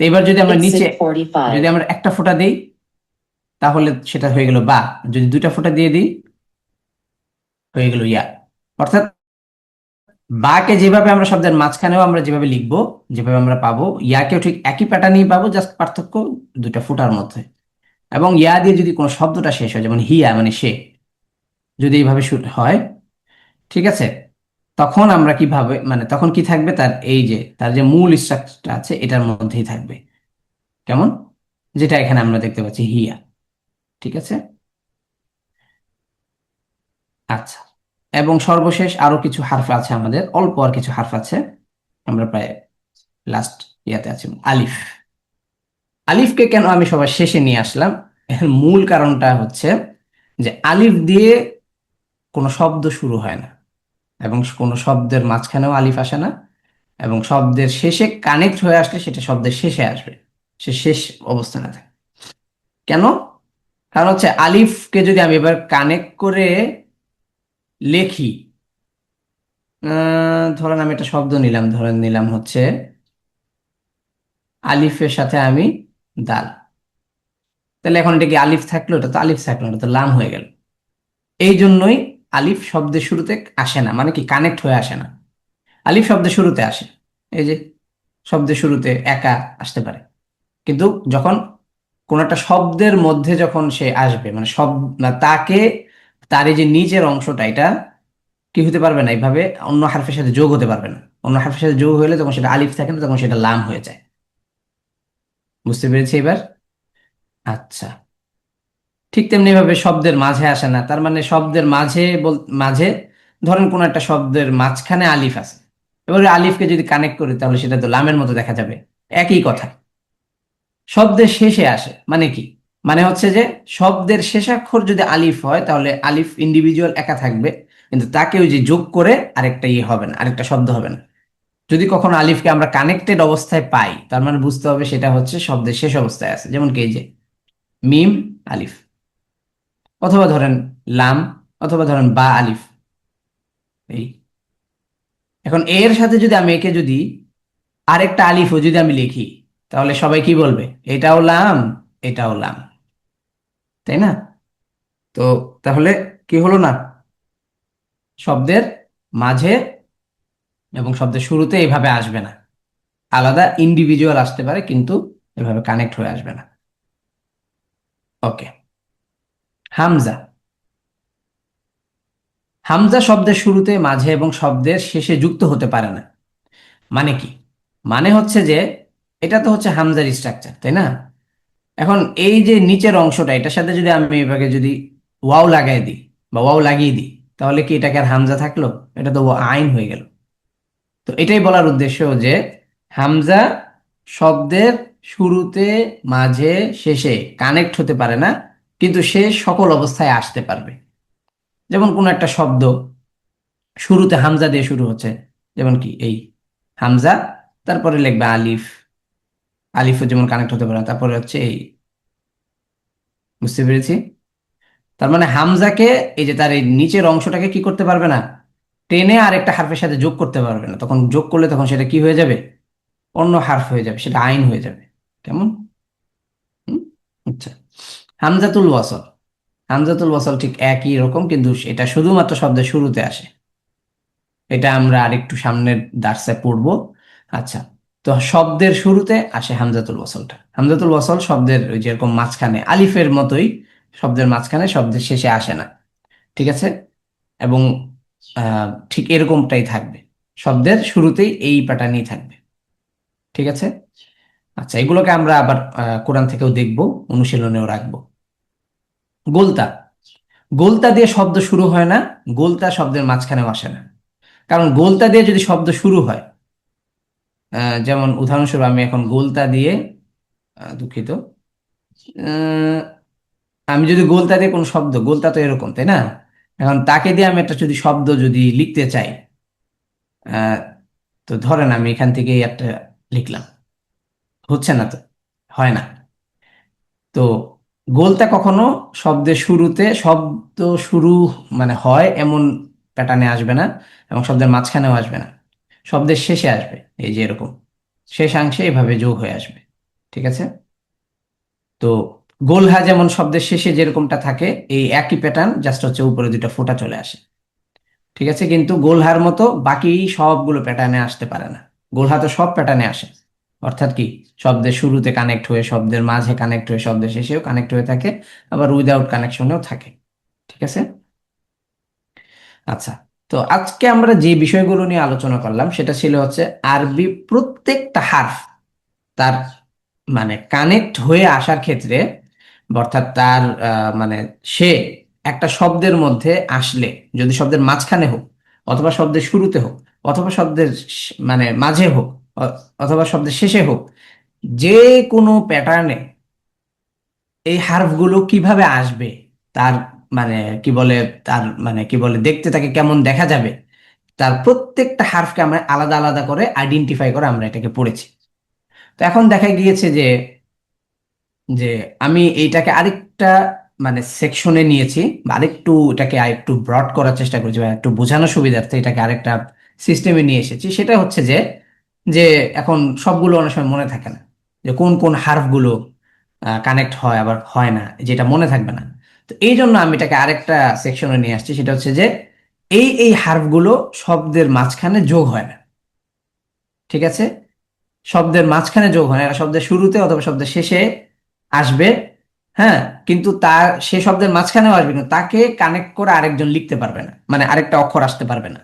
তো এবার যদি আমরা নিচে, যদি আমরা একটা ফোঁটা দেই তাহলে সেটা হয়ে গেল বা, যদি দুইটা ফোঁটা দিয়ে দিই হয়ে গেল ইয়া। অর্থাৎ বাকে যেভাবে আমরা শব্দের মাঝখানেও আমরা যেভাবে লিখবো, যেভাবে আমরা পাবো, ইয়াকেও ঠিক একই প্যাটার্নই পাবো, জাস্ট পার্থক্য দুইটা ফুটার মধ্যে। এবং ইয়া দিয়ে যদি কোনো শব্দটা শেষ হয়, যেমন হিয়া মানে সে, যদি এইভাবে শুরু হয়, ঠিক আছে, তখন আমরা কিভাবে, মানে তখন কি থাকবে, তার এই যে তার যে মূল স্ট্রাকচারটা আছে এটার মধ্যেই থাকবে। কেমন? যেটা এখানে আমরা দেখতে পাচ্ছি হিয়া। ঠিক আছে, আচ্ছা। এবং সর্বশেষ আরো কিছু হারফ আছে, আমাদের অল্প আর কিছু হারফ আছে, আমরা প্রায় লাস্ট ইয়াতে আছি। আলিফ, আলিফকে কেন আমি সবার শেষে নিয়ে আসলাম, এর মূল কারণটা হচ্ছে যে আলিফ দিয়ে কোনো শব্দ শুরু হয় না, এবং কোনো শব্দের মাঝখানেও আলিফ আসে না, এবং শব্দের শেষে কানেক্ট হয়ে আসলে সেটা শব্দের শেষে আসবে, সে শেষ অবস্থানে থাকে। কেন? কারণ হচ্ছে আলিফকে যদি আমি এবার কানেক্ট করে লেখি, ধরেন আমি একটা শব্দ নিলাম, ধরেন নিলাম হচ্ছে আলিফের সাথে আমি দাল, তাহলে এখন এটা কি আলিফ থাকলো? এটা তো আলিফ থাকলো না, এটা তো লাম হয়ে গেল। এই জন্যই আলিফ শব্দের শুরুতে আসে না, মানে কি কানেক্ট হয়ে আসে না। আলিফ শব্দের শুরুতে আসে, এই যে শব্দের শুরুতে একা আসতে পারে, কিন্তু যখন কোন একটা শব্দের মধ্যে যখন সে আসবে, মানে তাকে, তার এই যে নিচের অংশটা, এটা কি হতে পারবে না, এইভাবে অন্য হারফের সাথে যোগ হতে পারবে না। অন্য হারফের সাথে যোগ হলে তখন সেটা আলিফ থাকে না, তখন সেটা লাম হয়ে যায়। বুঝতে পেরেছি এবার? আচ্ছা, ঠিক তেমনি ভাবে শব্দের মাঝে আসে না, তার মানে শব্দের মাঝে ধরেন কোন একটা শব্দের মাঝখানে আলিফ আছে, এবার ওই আলিফকে যদি কানেক্ট করি তাহলে সেটা তো লামের মতো দেখা যাবে। একই কথা, শব্দের শেষে আসে মানে কি, মানে হচ্ছে যে শব্দের শেষাক্ষর যদি আলিফ হয় তাহলে আলিফ ইন্ডিভিজুয়াল একা থাকবে, কিন্তু তাকে ওই যে যোগ করে আরেকটা ইয়ে হবে না, আরেকটা শব্দ হবে না। যদি কখনো আলিফকে আমরা কানেক্টেড অবস্থায় পাই তার মানে বুঝতে হবে সেটা হচ্ছে শব্দের শেষ অবস্থায় আছে, যেমন কি এই যে মিম আলিফ, অথবা ধরেন লাম, অথবা ধরেন বা আলিফ, এই। এখন এর সাথে যদি আমি একে যদি আরেকটা আলিফও যদি আমি লিখি তাহলে সবাই কি বলবে, এটাও লাম, এটাও লাম, তাই না? তো তাহলে কি হলো না, শব্দের মাঝে এবং শব্দের শুরুতে এইভাবে আসবে না, আলাদা ইন্ডিভিজুয়াল আসতে পারে কিন্তু এভাবে কানেক্ট হয়ে আসবে না। ওকে। হামজা, হামজা শব্দের শুরুতে, মাঝে এবং শব্দের শেষে যুক্ত হতে পারে না। মানে কি? মানে হচ্ছে যে এটা তো হচ্ছে হামজার স্ট্রাকচার, তাই না? এখন এই যে নিচের অংশটা, এটার সাথে যদি আমি এভাবে যদি ওয়াও লাগাই দিই বা ওয়াও লাগিয়ে দিই তাহলে কি এটাকে আর হামজা থাকলো? এটা তো আইন হয়ে গেল। তো এটাই বলার উদ্দেশ্য যে হামজা শব্দের শুরুতে, মাঝে, শেষে কানেক্ট হতে পারে না, কিন্তু সে সকল অবস্থায় আসতে পারবে। যেমন কোন একটা শব্দ শুরুতে হামজা দিয়ে শুরু হচ্ছে, যেমন কি এই হামজা, তারপরে লিখবে আলিফ, আলিফও যেমন কানেক্ট হতে পারে না, তারপরে হচ্ছে এই। বুঝতে পেরেছি? তার মানে হামজাকে, এই যে তার এই নিচের অংশটাকে কি করতে পারবে না, টেনে আরেকটা হারফের সাথে যোগ করতে পারবে না, তখন যোগ করলে তখন সেটা কি হয়ে যাবে, অন্য হারফ হয়ে যাবে, সেটা আইন হয়ে যাবে। কেমন? হুম? আচ্ছা, হামজাতুল ওয়াসল। হামজাতুল ওয়াসল ঠিক একই রকম, কিন্তু এটা শুধুমাত্র শব্দের শুরুতে আসে। এটা আমরা আরেকটু সামনের দার্সে পড়বো। আচ্ছা, তো শব্দের শুরুতে আসে হামজাতুল ওয়াসলটা। হামজাতুল ওয়াসল শব্দের ওই যেরকম মাঝখানে আলিফের মতোই, শব্দের মাঝখানে, শব্দের শেষে আসে না। ঠিক আছে? এবং ঠিক এরকমটাই থাকবে, শব্দের শুরুতেই এই প্যাটার্নই থাকবে। ঠিক আছে? আচ্ছা, এগুলোকে আমরা আবার কোরআন থেকেও দেখবো, অনুশীলনেও রাখবো। গোলতা। গোলতা দিয়ে শব্দ শুরু হয় না, গোলতা শব্দের মাঝখানেও আসে না। কারণ গোলতা দিয়ে যদি শব্দ শুরু হয়, যেমন উদাহরণস্বরূপ আমি এখন গোলতা দিয়ে, দুঃখিত, আহ, আমি যদি গোলতা দিয়ে কোনো শব্দ, গোলতা তো এরকম তাই না, এখন তাকে দিয়ে আমি একটা যদি শব্দ যদি লিখতে চাই, আহ, তো ধরেন আমি এখান থেকে একটা লিখলাম, হচ্ছে না তো, হয় না। তো গোলতা কখনো শব্দের শুরুতে, শব্দ শুরু মানে হয় এমন প্যাটার্নে আসবে না, এবং শব্দের মাঝখানেও আসবে না, শব্দের শেষে আসবে, এই যে এরকম শেষাংশে এভাবে যোগ হয়ে আসবে। ঠিক আছে? তো গোলহা যেমন শব্দের শেষে যেরকমটা থাকে, এই একই প্যাটার্ন, জাস্ট হচ্ছে উপরে দুটো ফোঁটা চলে আসে। ঠিক আছে? কিন্তু গোলহার মতো বাকি সবগুলো প্যাটার্নে আসতে পারে না। গোলহা তো সব প্যাটার্নে আসে, অর্থাৎ কি, শব্দের শুরুতে কানেক্ট হয়ে, শব্দের মাঝে কানেক্ট হয়ে, শব্দের শেষেও কানেক্ট হয়ে থাকে, আবার উইদাউট কানেকশনেও থাকে। ঠিক আছে? আচ্ছা, তো আজকে আমরা যে বিষয়গুলো নিয়ে আলোচনা করলাম সেটা ছিল হচ্ছে আরবি প্রত্যেকটা হারফ তার মানে কানেক্ট হয়ে আসার ক্ষেত্রে, অর্থাৎ তার মানে সে একটা শব্দের মধ্যে আসলে, যদি শব্দের মাঝখানে হোক, অথবা শব্দের শুরুতে হোক, অথবা শব্দের মানে মাঝে হোক, অথবা শব্দের শেষে হোক, যে কোনো প্যাটার্নে এই হার্ফগুলো কিভাবে আসবে, তার মানে কি বলে, তার মানে কি বলে, দেখতে তাকে কেমন দেখা যাবে, তার প্রত্যেকটা হার্ফকে আমরা আলাদা আলাদা করে আইডেন্টিফাই করে আমরা এটাকে পড়েছি। তো এখন দেখা গিয়েছে যে যে আমি এইটাকে আরেকটা মানে সেকশনে নিয়েছি, বা আরেকটু এটাকে আরেকটু ব্রড করার চেষ্টা করেছি, বা একটু বোঝানোর সুবিধার্থে এটাকে আরেকটা সিস্টেমে নিয়ে এসেছি। সেটা হচ্ছে যে যে এখন সবগুলো অনেক সময় মনে থাকে না, যে কোন কোন হার্ফগুলো কানেক্ট হয় আবার হয় না, যেটা মনে থাকবে না। তো এই জন্য আমি এটাকে আরেকটা সেকশনে নিয়ে আসছি, সেটা হচ্ছে যে এই হার্ফগুলো শব্দের মাঝখানে যোগ হয় না। ঠিক আছে? শব্দের মাঝখানে যোগ হয় না, এরা শব্দের শুরুতে অথবা শব্দের শেষে আসবে। হ্যাঁ, কিন্তু তার সে শব্দের মাঝখানেও আসবে, কিন্তু তাকে কানেক্ট করে আরেকজন লিখতে পারবে না, মানে আরেকটা অক্ষর আসতে পারবে না।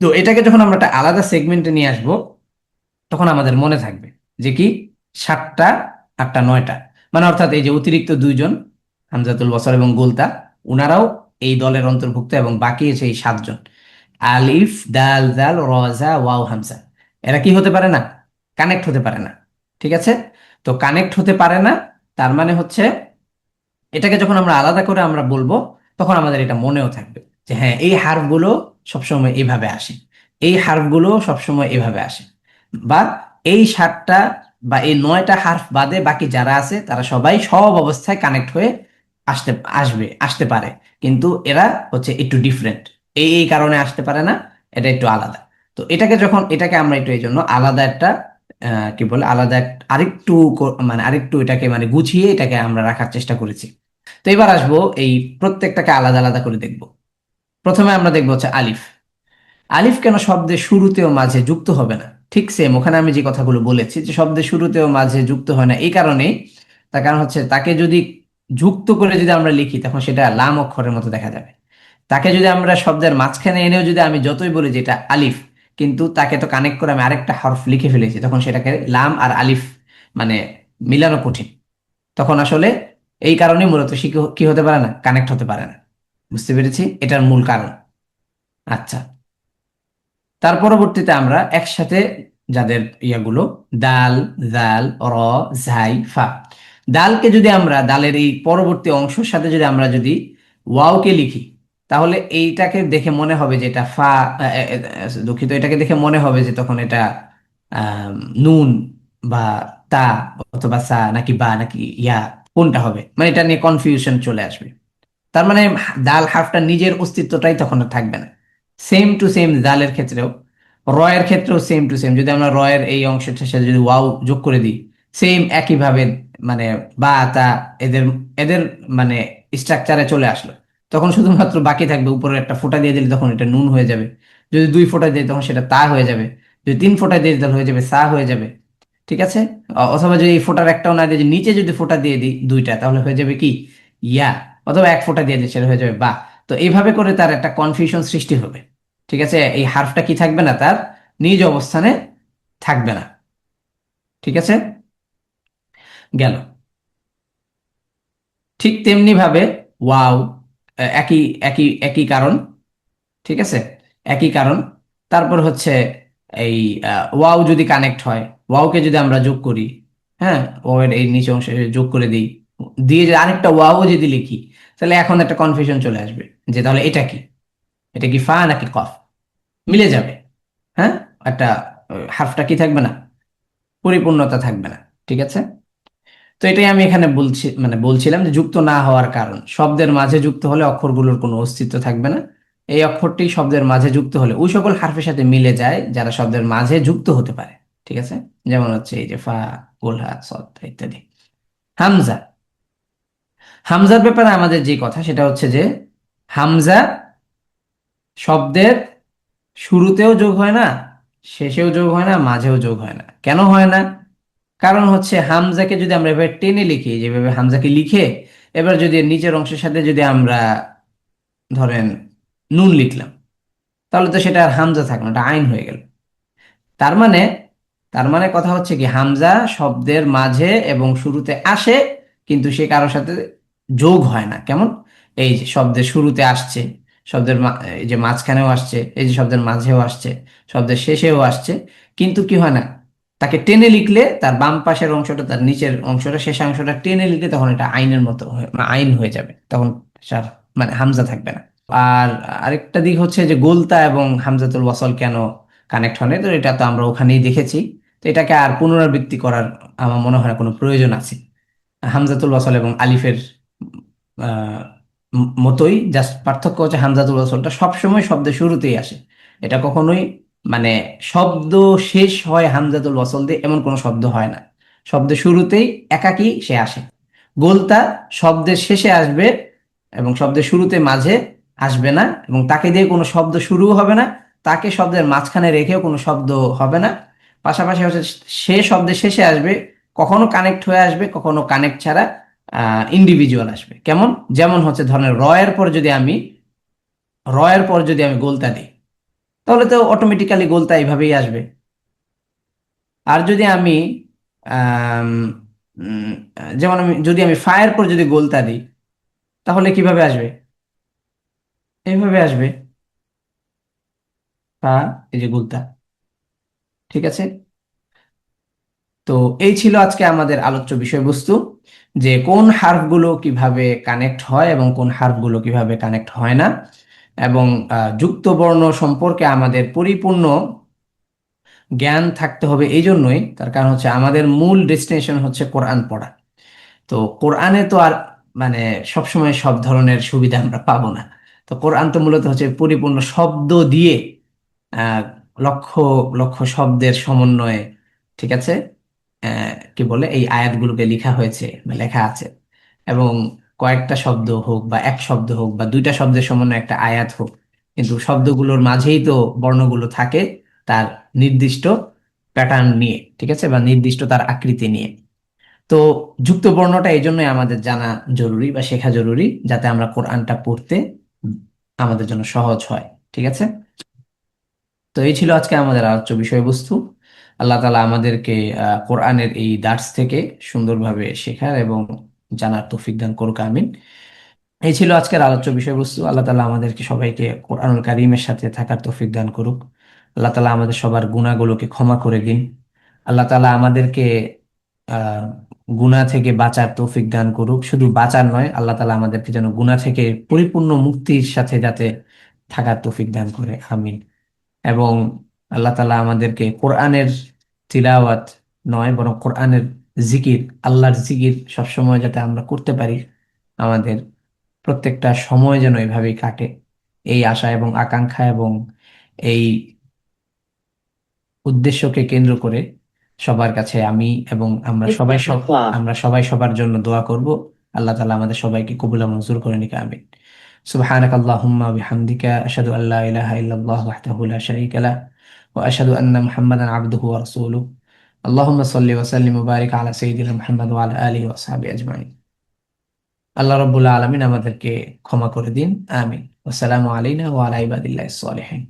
তো এটাকে যখন আমরা একটা আলাদা সেগমেন্টে নিয়ে আসব, তখন আমাদের মনে থাকবে যে কি, সাতটা, আটটা, নয়টা, মানে অর্থাৎ এই যে অতিরিক্ত দুইজন, হামজাতুল বসর এবং গোলতা, উনারাও এই দলের অন্তর্ভুক্ত, এবং বাকি সেই সাতজন, আলিফ, দাল, জাল, র, জা, ওয়াও, হামজা, এরা কি হতে পারে না, কানেক্ট হতে পারে না। ঠিক আছে? তো কানেক্ট হতে পারে না, তার মানে হচ্ছে এটাকে যখন আমরা আলাদা করে আমরা বলবো, তখন আমাদের এটা মনেও থাকবে যে হ্যাঁ, এই হার্ফগুলো সবসময় এইভাবে আসে, এই হার্ফগুলো সবসময় এভাবে আসে। বা এই সাতটা বা এই নয়টা হার্ফ বাদে বাকি যারা আছে তারা সবাই সব অবস্থায় কানেক্ট হয়ে আসতে পারে, কিন্তু এরা হচ্ছে একটু ডিফারেন্ট, এই কারণে আসতে পারে না, এটা একটু আলাদা। তো এটাকে আমরা একটু এই জন্য আলাদা একটা কি বলে, আলাদা আরেকটু মানে আরেকটু এটাকে মানে গুছিয়ে এটাকে আমরা রাখার চেষ্টা করেছি। তো এবার আসবো, এই প্রত্যেকটাকে আলাদা আলাদা করে দেখব। প্রথমে আমরা দেখবো হচ্ছে আলিফ। আলিফ কেন শব্দের শুরুতে ও মাঝে যুক্ত হবে না? ঠিক সেম ওখানে আমি যে কথাগুলো বলেছি, যে শব্দের শুরুতে ও মাঝে যুক্ত হয় না এই কারণেই, তার কারণ হচ্ছে তাকে যদি যুক্ত করে যদি আমরা লিখি, তখন সেটা লাম অক্ষরের মতো দেখা যাবে। তাকে যদি আমরা শব্দের মাঝখানে এনেও যদি আমি যতই বলি যে এটা আলিফ, কিন্তু তাকে তো কানেক্ট করে আমি আরেকটা হরফ লিখে ফেলেছি, তখন সেটাকে লাম আর আলিফ মানে মিলানো কঠিন। তখন আসলে এই কারণে মূলত সে কি কি হতে পারে না, কানেক্ট হতে পারে না। বুঝতে পেরেছি, এটার মূল কারণ। আচ্ছা, তার পরবর্তীতে আমরা একসাথে যাদের ইয়াগুলো, দাল, জাল, র, জাই, ফা। দালকে যদি আমরা দালের এই পরবর্তী অংশের সাথে যদি আমরা যদি ওয়াওকে লিখি, তাহলে এইটাকে দেখে মনে হবে যে এটা ফা, দুঃখিত, এটাকে দেখে মনে হবে যে তখন এটা আহ নুন বা তা, অথবা সা নাকি বা নাকি ইয়া, কোনটা হবে, মানে এটা নিয়ে কনফিউশন চলে আসবে। তার মানে দাল হারফটা নিজের অস্তিত্বটাই তখন আর থাকবে না। সেম টু সেম দালের ক্ষেত্রেও, রয়ের ক্ষেত্রেও সেম টু সেম, যদি আমরা রয়ের এই অংশটার সাথে যদি ওয়াও যোগ করে দিই, সেম একইভাবে মানে বা তা এদের এদের মানে স্ট্রাকচারে চলে আসলো, তখন শুধুমাত্র বাকি থাকবে উপরে একটা ফোঁটা দিয়ে দিলে তখন এটা নুন হয়ে যাবে, যদি 2 ফোঁটা দিই তখন সেটা তা হয়ে যাবে, যদি 3 ফোঁটা দিয়ে দিই তাহলে হয়ে যাবে সা হয়ে যাবে। ঠিক আছে। অথবা যদি এই ফোঁটার একটাও না দিয়ে যদি নিচে যদি ফোঁটা দিয়ে দিই 2টা তাহলে হয়ে যাবে কি ইয়া, অথবা 1 ফোঁটা দিয়ে দিই সেটা হয়ে যাবে বা। তো এইভাবে করে তার একটা কনফিউশন সৃষ্টি হবে। ঠিক আছে, এই হার্ফটা কি থাকবে না, তার নিজ অবস্থানে থাকবে না। ঠিক আছে, গেল। ঠিক তেমনি ভাবে ওয়াও, একই একই একই কারণ। ঠিক আছে, একই কারণ। তারপর হচ্ছে এই ওয়াও যদি কানেক্ট হয়, ওয়াওকে যদি আমরা যোগ করি, হ্যাঁ, ওয়াও এর এই নিচে অংশে যোগ করে দিই, দিয়ে যদি আরেকটা ওয়াও যদি লিখি, তাহলে এখন একটা কনফিউশন চলে আসবে যে তাহলে এটা কি, এটা কি ফা নাকি কফ, মিলে যাবে। হ্যাঁ, একটা হারফটা কি থাকবে না, পরিপূর্ণতা থাকবে না। ঠিক আছে। তো এটাই আমি এখানে বলছিলাম যে যুক্ত না হওয়ার কারণ, শব্দের মাঝে যুক্ত হলে অক্ষরগুলোর কোনো অস্তিত্ব থাকবে না। এই অক্ষরটি শব্দের মাঝে যুক্ত হলে ওই সকল হারফের সাথে মিলে যায় যারা শব্দের মাঝে যুক্ত হতে পারে। ঠিক আছে, যেমন হচ্ছে এই যে ফা, গোলহা, সদ ইত্যাদি। হামজা, হামজার ব্যাপারে আমাদের যে কথা সেটা হচ্ছে যে হামজা শব্দের শুরুতেও যোগ হয় না, শেষেও যোগ হয় না, মাঝেও যোগ হয় না। কেন হয় না? কারণ হচ্ছে হামজাকে যদি আমরা এভাবে টেনে লিখি, যেভাবে হামজাকে লিখে এবার যদি এর নিচের অংশের সাথে যদি আমরা ধরেন নুন লিখলাম, তাহলে তো সেটা আর হামজা থাকলো না, এটা আইন হয়ে গেল। তার মানে তার মানে কথা হচ্ছে কি হামজা শব্দের মাঝে এবং শুরুতে আসে, কিন্তু সে কারোর সাথে যোগ হয় না। কেমন? এই যে শব্দের শুরুতে আসছে, এই যে মাঝখানেও আসছে, এই যে শব্দের মাঝেও আসছে, শব্দের শেষেও আসছে, কিন্তু কি হয় না, তাকে টেনে লিখলে তার বাম পাশের অংশটা, তার নিচের অংশটা, শেষাংশটা টেনে লিখলে তখন এটা আইনের মতো আইন হয়ে যাবে, তখন তার মানে হামজা থাকবে না। আর আরেকটা দিক হচ্ছে যে গোলতা এবং হামজাতুল ওয়াসল কেন কানেক্ট হয় না, তো এটা তো আমরা ওখানেই দেখেছি। তো এটাকে আর পুনরাবৃত্তি করার আমার মনে হয় না কোনো প্রয়োজন আছে। হামজাতুল ওয়াসল এবং আলিফের আহ, মতোই, জাস্ট পার্থক্য হচ্ছে হামজাতুল ওয়াসলটা সবসময় শব্দের শুরুতেই আসে। এটা কখনোই মানে শব্দ শেষ হয় হামজাতুল ওয়াসল দিয়ে এমন কোনো শব্দ হয় না, শব্দের শুরুতেই একাকী সে আসে। গোলতা শব্দের শেষে আসবে এবং শব্দের শুরুতে মাঝে আসবে না, এবং তাকে দিয়ে কোনো শব্দ শুরু হবে না, তাকে শব্দের মাঝখানে রেখেও কোনো শব্দ হবে না। পাশাপাশি হচ্ছে সে শব্দের শেষে আসবে, কখনো কানেক্ট হয়ে আসবে, কখনো কানেক্ট ছাড়া ইন্ডিভিজুয়াল আসবে। কেমন? যেমন হচ্ছে ধরেন র এর পর যদি আমি গোলতা দিই, তাহলে তো অটোমেটিক্যালি গোলতা এইভাবেই আসবে। আর যদি আমি আম, উম, যেমন যদি আমি ফায়ের পর যদি গোলতা দিই, তাহলে কিভাবে আসবে? এইভাবে আসবে, ফা, এই যে গোলতা। ঠিক আছে। তো এই ছিল আজকে আমাদের আলোচ্য বিষয়বস্তু, যে কোন হার্ফগুলো কিভাবে কানেক্ট হয় এবং কোন হার্ফগুলো কিভাবে কানেক্ট হয় না। এবং যুক্ত বর্ণ সম্পর্কে আমাদের পরিপূর্ণ জ্ঞান থাকতে হবে। এই জন্যই, তার কারণ হচ্ছে আমাদের মূল ডেস্টিনেশন হচ্ছে কোরআন পড়া। তো কোরআনে তো আর মানে সবসময় সব ধরনের সুবিধা আমরা পাবো না। তো কোরআন তো মূলত হচ্ছে পরিপূর্ণ শব্দ দিয়ে আহ লক্ষ লক্ষ শব্দের সমন্বয়ে, ঠিক আছে, কি বলে এই আয়াতগুলোকে লেখা হয়েছে বা লেখা আছে। এবং কয়েকটা শব্দ হোক বা এক শব্দ হোক বা 2টা শব্দের সমন্বয়ে একটা আয়াত হোক, কিন্তু শব্দগুলোর মাঝেই তো বর্ণগুলো থাকে তার নির্দিষ্ট প্যাটার্ন নিয়ে, ঠিক আছে, বা নির্দিষ্ট তার আকৃতি নিয়ে। তো যুক্ত বর্ণটা এই জন্যই আমাদের জানা জরুরি বা শেখা জরুরি, যাতে আমরা কোরআনটা পড়তে আমাদের জন্য সহজ হয়। ঠিক আছে। তো এই ছিল আজকে আমাদের আলোচ্য বিষয়বস্তু। আল্লাহ তাআলা আমাদেরকে কোরআনের এই দার্স থেকে সুন্দরভাবে শেখার এবং জানার তৌফিক দান করুক, আমিন। এই ছিল আজকের আলোচ্য বিষয়বস্তু। আল্লাহ তাআলা আমাদেরকে সবাইকে কোরআনুল কারীমের সাথে থাকার তৌফিক দান করুক। আল্লাহ তাআলা আমাদের সবার গুনাহগুলোকে ক্ষমা করে দিন। আল্লাহ তাআলা আমাদেরকে আহ গুনাহ থেকে বাঁচার তৌফিক দান করুক। শুধু বাঁচার নয়, আল্লাহ তাআলা আমাদেরকে যেন গুনাহ থেকে পরিপূর্ণ মুক্তির সাথে যাতে থাকার তৌফিক দান করে, আমিন। এবং আল্লাহ তাআলা আমাদেরকে কোরআনের তিলাওয়াত নয় বরং কোরআনের জিকির, আল্লাহর জিকির সবসময় যাতে আমরা করতে পারি, আমাদের প্রত্যেকটা সময় যেন এভাবেই কাটে, এই আশা এবং আকাঙ্ক্ষা এবং এই উদ্দেশ্যকে কেন্দ্র করে সবার কাছে আমি এবং আমরা সবাই সবার জন্য দোয়া করব। আল্লাহ তাআলা আমাদের সবাইকে কবুল আর মঞ্জুর করে নিক, আমিন। সুবহানাক আল্লাহুম্মা বিহামদিকা আশহাদু আল্লা ইলাহা ইল্লাল্লাহ ওয়াহদাহু লা শারীকা লাহ ওয়া আশহাদু আন্না মুহাম্মাদান আবদুহু ওয়া রাসূলুহু। আল্লাহুম্মা সাল্লি ওয়া সাল্লিম ওয়া বারিক আলা সাইয়্যিদিনা মুহাম্মাদ ওয়া আলা আলিহি ওয়া আসহাবিহি আজমাইন। আল্লাহ রাব্বুল আলামিন আমাদেরকে ক্ষমা করে দিন, আমিন। ওয়াসসালামু আলাইনা ওয়া আলা ইবাদিল্লাহিস সালিহিন।